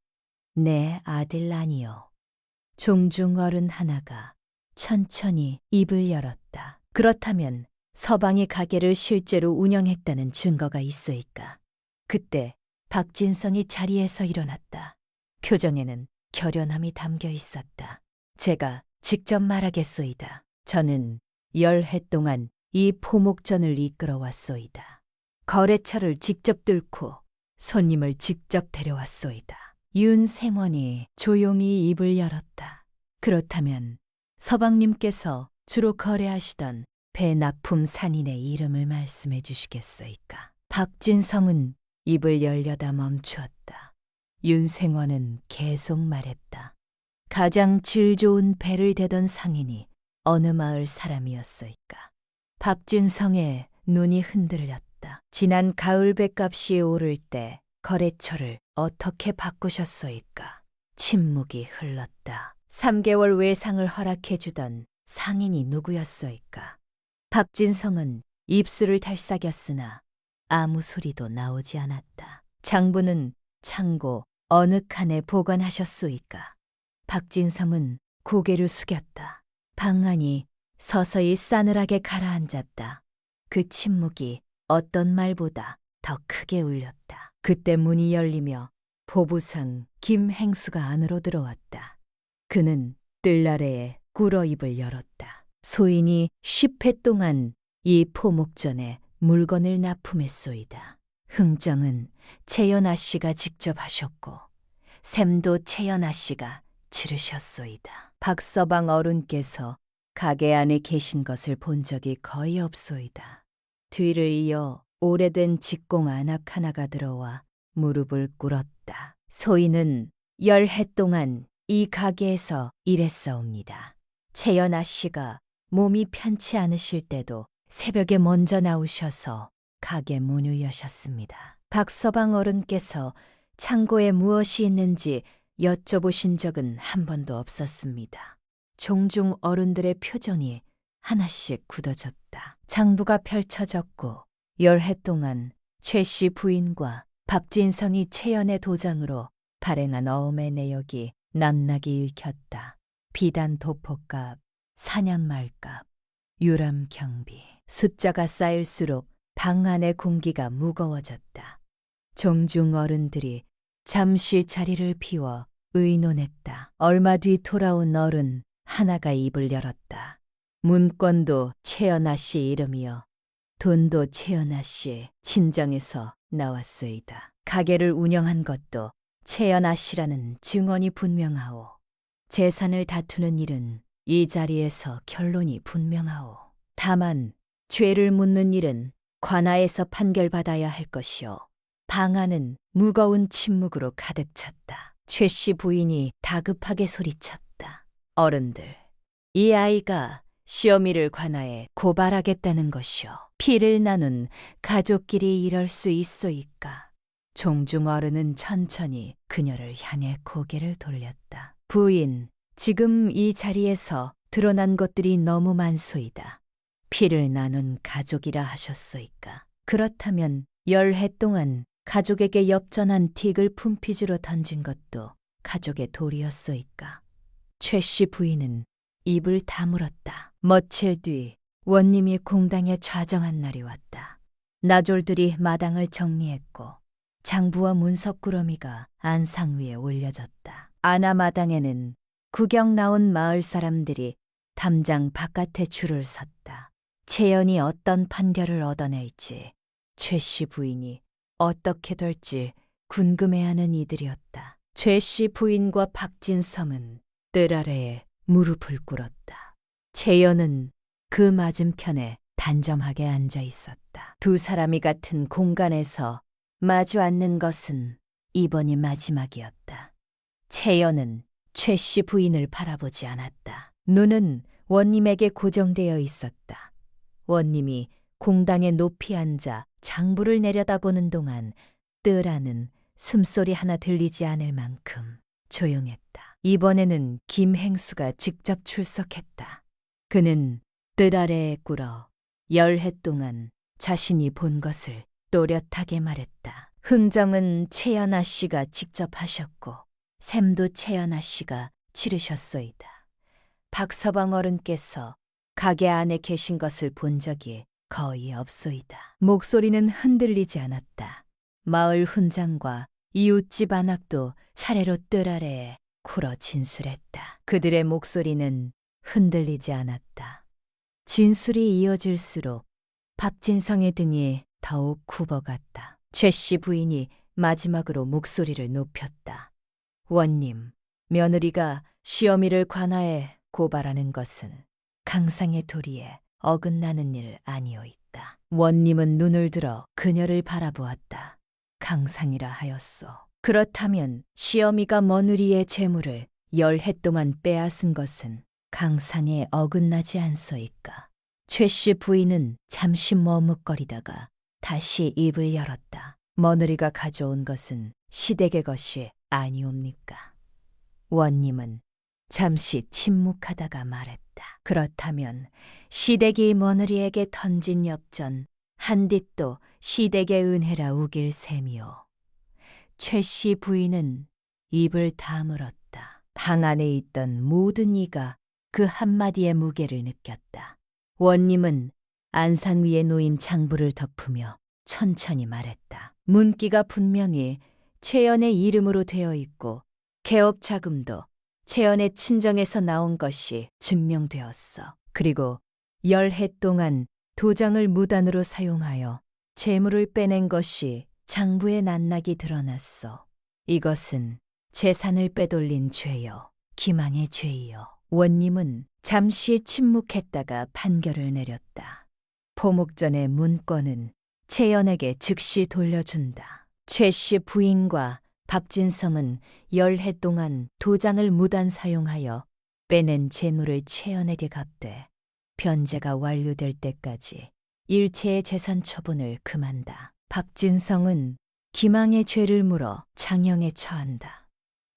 내 아들 아니오. 종중 어른 하나가 천천히 입을 열었다. 그렇다면 서방이 가게를 실제로 운영했다는 증거가 있소이까? 그때 박진성이 자리에서 일어났다. 표정에는 결연함이 담겨 있었다. 제가 직접 말하겠소이다. 저는 열해 동안 이 포목전을 이끌어 왔소이다. 거래처를 직접 뚫고 손님을 직접 데려왔소이다. 윤생원이 조용히 입을 열었다. 그렇다면 서방님께서 주로 거래하시던 배납품 산인의 이름을 말씀해 주시겠소이까? 박진성은 입을 열려다 멈추었다. 윤생원은 계속 말했다. 가장 질 좋은 배를 대던 상인이 어느 마을 사람이었소이까? 박진성의 눈이 흔들렸다. 지난 가을 배값이 오를 때 거래처를 어떻게 바꾸셨소이까? 침묵이 흘렀다. 3개월 외상을 허락해주던 상인이 누구였소이까? 박진성은 입술을 달싹였으나 아무 소리도 나오지 않았다. 장부는 창고 어느 칸에 보관하셨소이까? 박진성은 고개를 숙였다. 방안이 서서히 싸늘하게 가라앉았다. 그 침묵이 어떤 말보다 더 크게 울렸다. 그때 문이 열리며 보부상 김행수가 안으로 들어왔다. 그는 뜰 아래에 꿇어 입을 열었다. 소인이 10회 동안 이 포목전에 물건을 납품했소이다. 흥정은 채연아 씨가 직접 하셨고 샘도 채연아 씨가 치르셨소이다. 박서방 어른께서 가게 안에 계신 것을 본 적이 거의 없소이다. 뒤를 이어 오래된 직공 안악 하나가 들어와 무릎을 꿇었다. 소인은 열해 동안 이 가게에서 일했사옵니다. 채연아 씨가 몸이 편치 않으실 때도 새벽에 먼저 나오셔서 가게 문을 여셨습니다. 박서방 어른께서 창고에 무엇이 있는지 여쭤보신 적은 한 번도 없었습니다. 종종 어른들의 표정이 하나씩 굳어졌다. 장부가 펼쳐졌고 열해 동안 최 씨 부인과 박진성이 채연의 도장으로 발행한 어음의 내역이 낱낱이 읽혔다. 비단 도포값, 사냥말값, 유람 경비. 숫자가 쌓일수록 방 안의 공기가 무거워졌다. 종중 어른들이 잠시 자리를 비워 의논했다. 얼마 뒤 돌아온 어른 하나가 입을 열었다. 문건도 채연아 씨 이름이여 돈도 채연아 씨 친정에서 나왔소이다. 가게를 운영한 것도 채연아 씨라는 증언이 분명하오. 재산을 다투는 일은 이 자리에서 결론이 분명하오. 다만 죄를 묻는 일은 관아에서 판결받아야 할 것이오. 방 안은 무거운 침묵으로 가득 찼다. 최 씨 부인이 다급하게 소리쳤다. 어른들, 이 아이가 시어미를 관하에 고발하겠다는 것이오. 피를 나눈 가족끼리 이럴 수 있소이까. 종중 어른은 천천히 그녀를 향해 고개를 돌렸다. 부인, 지금 이 자리에서 드러난 것들이 너무 많소이다. 피를 나눈 가족이라 하셨소이까. 그렇다면 열해 동안 가족에게 엽전한 틱을 품피주로 던진 것도 가족의 도리였소이까. 최 씨 부인은 입을 다물었다. 며칠 뒤 원님이 공당에 좌정한 날이 왔다. 나졸들이 마당을 정리했고 장부와 문석구러미가 안상 위에 올려졌다. 아나마당에는 구경 나온 마을 사람들이 담장 바깥에 줄을 섰다. 채연이 어떤 판결을 얻어낼지, 최 씨 부인이 어떻게 될지 궁금해하는 이들이었다. 최 씨 부인과 박진섬은 뜰 아래에 무릎을 꿇었다. 채연은 그 맞은편에 단점하게 앉아 있었다. 두 사람이 같은 공간에서 마주 앉는 것은 이번이 마지막이었다. 채연은 최 씨 부인을 바라보지 않았다. 눈은 원님에게 고정되어 있었다. 원님이 공당에 높이 앉아 장부를 내려다보는 동안 뜰 안은 숨소리 하나 들리지 않을 만큼 조용했다. 이번에는 김행수가 직접 출석했다. 그는 뜰 아래에 꿇어 열해 동안 자신이 본 것을 또렷하게 말했다. 흥정은 채연아 씨가 직접 하셨고 샘도 채연아 씨가 치르셨소이다. 박서방 어른께서 가게 안에 계신 것을 본 적이 거의 없소이다. 목소리는 흔들리지 않았다. 마을 훈장과 이웃집 안악도 차례로 뜰 아래에 꿇어 진술했다. 그들의 목소리는 흔들리지 않았다. 진술이 이어질수록 박진성의 등이 더욱 굽어갔다. 최 씨 부인이 마지막으로 목소리를 높였다. 원님, 며느리가 시어미를 관하에 고발하는 것은 강상의 도리에 어긋나는 일 아니오이까. 원님은 눈을 들어 그녀를 바라보았다. 강상이라 하였소. 그렇다면 시어미가 며느리의 재물을 열해 동안 빼앗은 것은 강상에 어긋나지 않소이까. 최 씨 부인은 잠시 머뭇거리다가 다시 입을 열었다. 며느리가 가져온 것은 시댁의 것이 아니옵니까? 원님은 잠시 침묵하다가 말했다. 그렇다면 시댁이 며느리에게 던진 엽전 한딧도 시댁의 은혜라 우길 셈이오. 최 씨 부인은 입을 다물었다. 방 안에 있던 모든 이가 그 한마디의 무게를 느꼈다. 원님은 안상 위에 놓인 장부를 덮으며 천천히 말했다. 문기가 분명히 채연의 이름으로 되어 있고 개업 자금도 채연의 친정에서 나온 것이 증명되었어. 그리고 열해 동안 도장을 무단으로 사용하여 재물을 빼낸 것이 장부에 낱낱이 드러났어. 이것은 재산을 빼돌린 죄요, 기망의 죄이요. 원님은 잠시 침묵했다가 판결을 내렸다. 포목전의 문건은 채연에게 즉시 돌려준다. 최 씨 부인과 박진성은 열해 동안 도장을 무단 사용하여 빼낸 재물을 채연에게 갚되 변제가 완료될 때까지 일체의 재산 처분을 금한다. 박진성은 기망의 죄를 물어 장형에 처한다.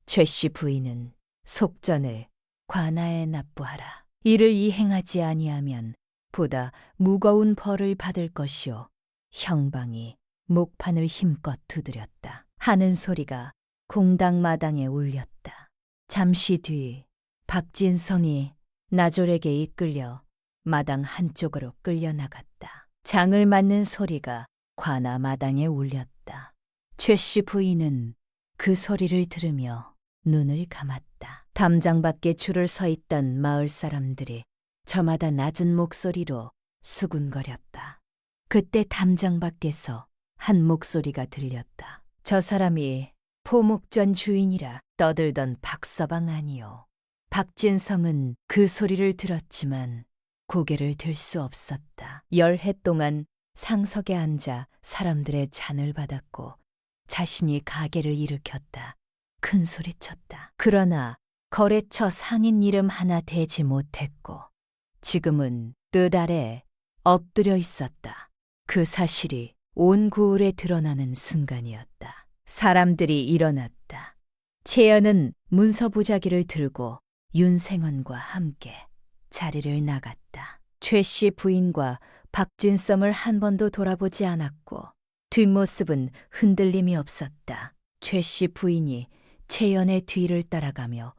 최씨 부인은 속전을 관아에 납부하라. 이를 이행하지 아니하면 보다 무거운 벌을 받을 것이요 형방이 목판을 힘껏 두드렸다 하는 소리가 공당 마당에 울렸다. 잠시 뒤 박진성이 나졸에게 이끌려 마당 한쪽으로 끌려나갔다. 장을 맞는 소리가 관아 마당에 울렸다. 최씨 부인은 그 소리를 들으며 눈을 감았다. 담장 밖에 줄을 서 있던 마을 사람들이 저마다 낮은 목소리로 수군거렸다. 그때 담장 밖에서 한 목소리가 들렸다. 저 사람이 포목전 주인이라 떠들던 박서방 아니요. 박진성은 그 소리를 들었지만 고개를 들 수 없었다. 10해 동안 상석에 앉아 사람들의 잔을 받았고 자신이 가게를 일으켰다. 큰 소리쳤다. 그러나 거래처 상인 이름 하나 대지 못했고 지금은 뜰 아래 엎드려 있었다. 그 사실이 온 고을에 드러나는 순간이었다. 사람들이 일어났다. 채연은 문서 보자기를 들고 윤생원과 함께 자리를 나갔다. 최씨 부인과 박진썸을 한 번도 돌아보지 않았고 뒷모습은 흔들림이 없었다. 최씨 부인이 채연의 뒤를 따라가며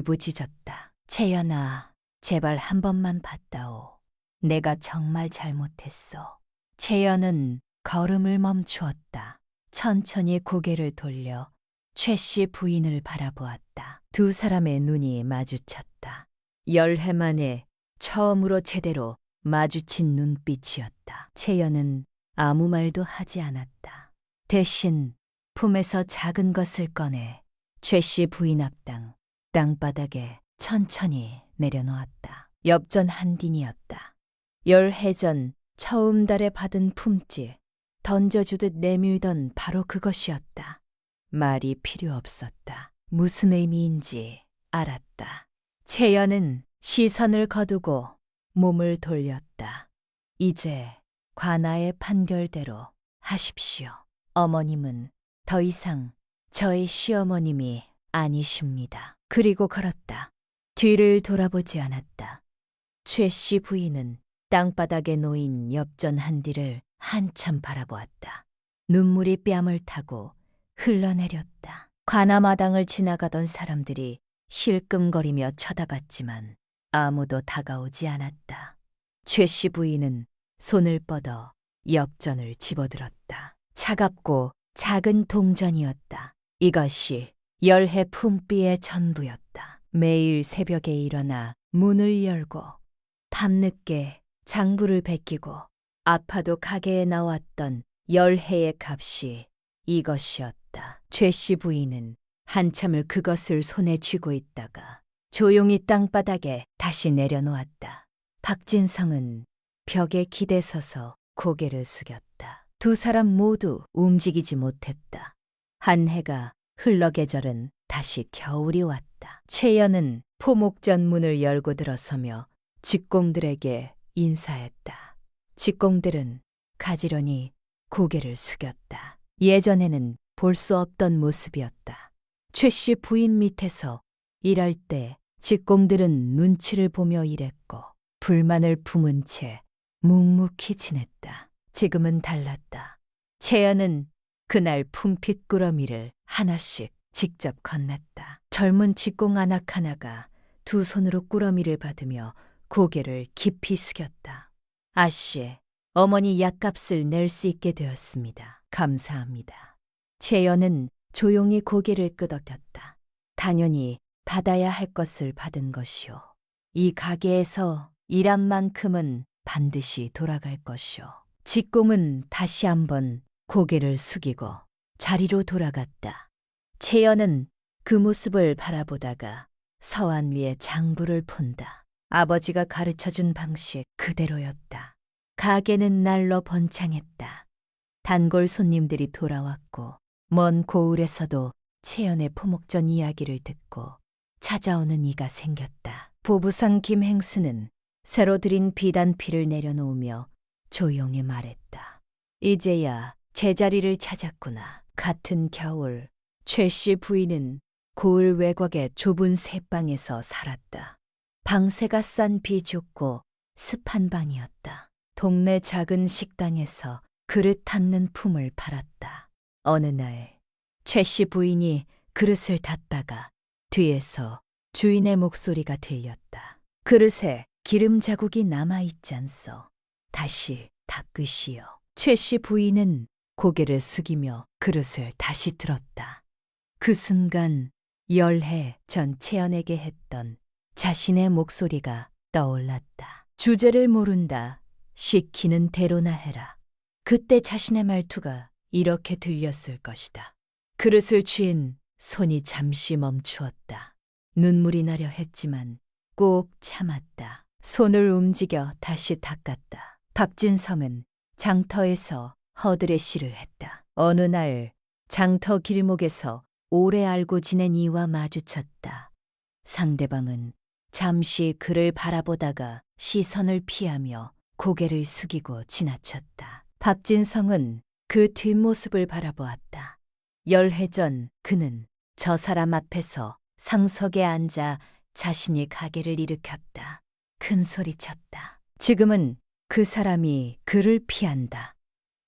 울부짖었다. 채연아, 제발 한 번만 봤다오. 내가 정말 잘못했어. 채연은 걸음을 멈추었다. 천천히 고개를 돌려 최씨 부인을 바라보았다. 두 사람의 눈이 마주쳤다. 10해 만에 처음으로 제대로 마주친 눈빛이었다. 채연은 아무 말도 하지 않았다. 대신 품에서 작은 것을 꺼내 최씨 부인 앞당 땅바닥에 천천히 내려놓았다. 엽전 한 딘이었다. 10해 전 처음 달에 받은 품질, 던져주듯 내밀던 바로 그것이었다. 말이 필요 없었다. 무슨 의미인지 알았다. 채연은 시선을 거두고 몸을 돌렸다. 이제 관아의 판결대로 하십시오. 어머님은 더 이상 저의 시어머님이 아니십니다. 그리고 걸었다. 뒤를 돌아보지 않았다. 최씨 부인은 땅바닥에 놓인 엽전 한 디를 한참 바라보았다. 눈물이 뺨을 타고 흘러내렸다. 관아마당을 지나가던 사람들이 힐끔거리며 쳐다봤지만 아무도 다가오지 않았다. 최씨 부인은 손을 뻗어 엽전을 집어들었다. 차갑고 작은 동전이었다. 이것이 10해 품비의 전부였다. 매일 새벽에 일어나 문을 열고 밤늦게 장부를 베끼고 아파도 가게에 나왔던 10해의 값이 이것이었다. 최씨 부인은 한참을 그것을 손에 쥐고 있다가 조용히 땅바닥에 다시 내려놓았다. 박진성은 벽에 기대서서 고개를 숙였다. 두 사람 모두 움직이지 못했다. 한 해가 흘러 계절은 다시 겨울이 왔다. 채연은 포목전 문을 열고 들어서며 직공들에게 인사했다. 직공들은 가지런히 고개를 숙였다. 예전에는 볼 수 없던 모습이었다. 최씨 부인 밑에서 일할 때 직공들은 눈치를 보며 일했고 불만을 품은 채 묵묵히 지냈다. 지금은 달랐다. 채연은 그날 품핏 꾸러미를 하나씩 직접 건넸다. 젊은 직공 아낙 하나가 두 손으로 꾸러미를 받으며 고개를 깊이 숙였다. 아씨, 어머니 약값을 낼 수 있게 되었습니다. 감사합니다. 채연은 조용히 고개를 끄덕였다. 당연히 받아야 할 것을 받은 것이오. 이 가게에서 일한 만큼은 반드시 돌아갈 것이오. 직공은 다시 한번 고개를 숙이고 자리로 돌아갔다. 채연은 그 모습을 바라보다가 서안 위에 장부를 폰다. 아버지가 가르쳐준 방식 그대로였다. 가게는 날로 번창했다. 단골 손님들이 돌아왔고 먼 고을에서도 채연의 포목전 이야기를 듣고 찾아오는 이가 생겼다. 보부상 김행수는 새로 들인 비단피를 내려놓으며 조용히 말했다. 이제야 제자리를 찾았구나. 같은 겨울 최 씨 부인은 고을 외곽의 좁은 새방에서 살았다. 방새가 싼 비좁고 습한 방이었다. 동네 작은 식당에서 그릇 닦는 품을 팔았다. 어느 날 최 씨 부인이 그릇을 닫다가 뒤에서 주인의 목소리가 들렸다. 그릇에 기름 자국이 남아있잖소. 다시 닦으시오. 최 씨 부인은 고개를 숙이며 그릇을 다시 들었다. 그 순간 열해 전 채연에게 했던 자신의 목소리가 떠올랐다. 주제를 모른다. 시키는 대로나 해라. 그때 자신의 말투가 이렇게 들렸을 것이다. 그릇을 쥔 손이 잠시 멈추었다. 눈물이 나려 했지만 꼭 참았다. 손을 움직여 다시 닦았다. 박진성은 장터에서 허들의 시를 했다. 어느 날 장터 길목에서 오래 알고 지낸 이와 마주쳤다. 상대방은 잠시 그를 바라보다가 시선을 피하며 고개를 숙이고 지나쳤다. 박진성은 그 뒷모습을 바라보았다. 열해 전 그는 저 사람 앞에서 상석에 앉아 자신이 가게를 일으켰다. 큰 소리쳤다. 지금은 그 사람이 그를 피한다.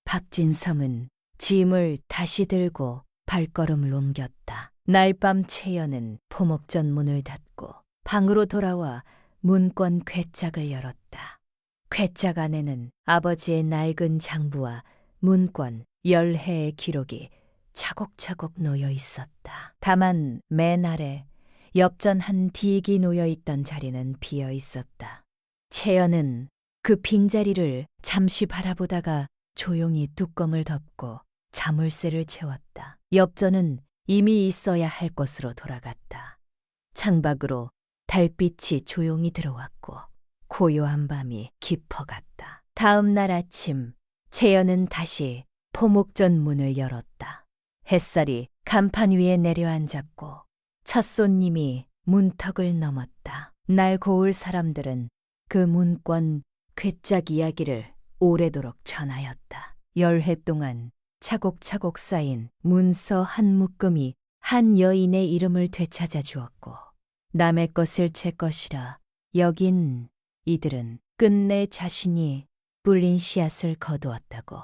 박진성은 짐을 다시 들고 발걸음을 옮겼다. 날밤 채연은 포목전 문을 닫고 방으로 돌아와 문권 궤짝을 열었다. 궤짝 안에는 아버지의 낡은 장부와 문권 열해의 기록이 차곡차곡 놓여 있었다. 다만 맨 아래 엽전 한 딕이 놓여 있던 자리는 비어 있었다. 채연은 그 빈자리를 잠시 바라보다가 조용히 뚜껑을 덮고 자물쇠를 채웠다. 엽전은 이미 있어야 할 곳으로 돌아갔다. 창밖으로 달빛이 조용히 들어왔고 고요한 밤이 깊어갔다. 다음 날 아침 채연은 다시 포목전 문을 열었다. 햇살이 간판 위에 내려앉았고 첫 손님이 문턱을 넘었다. 날 고을 사람들은 그 문권 궤짝 이야기를 오래도록 전하였다. 열해 동안 차곡차곡 쌓인 문서 한 묶음이 한 여인의 이름을 되찾아 주었고 남의 것을 제 것이라 여긴 이들은 끝내 자신이 뿔린 씨앗을 거두었다고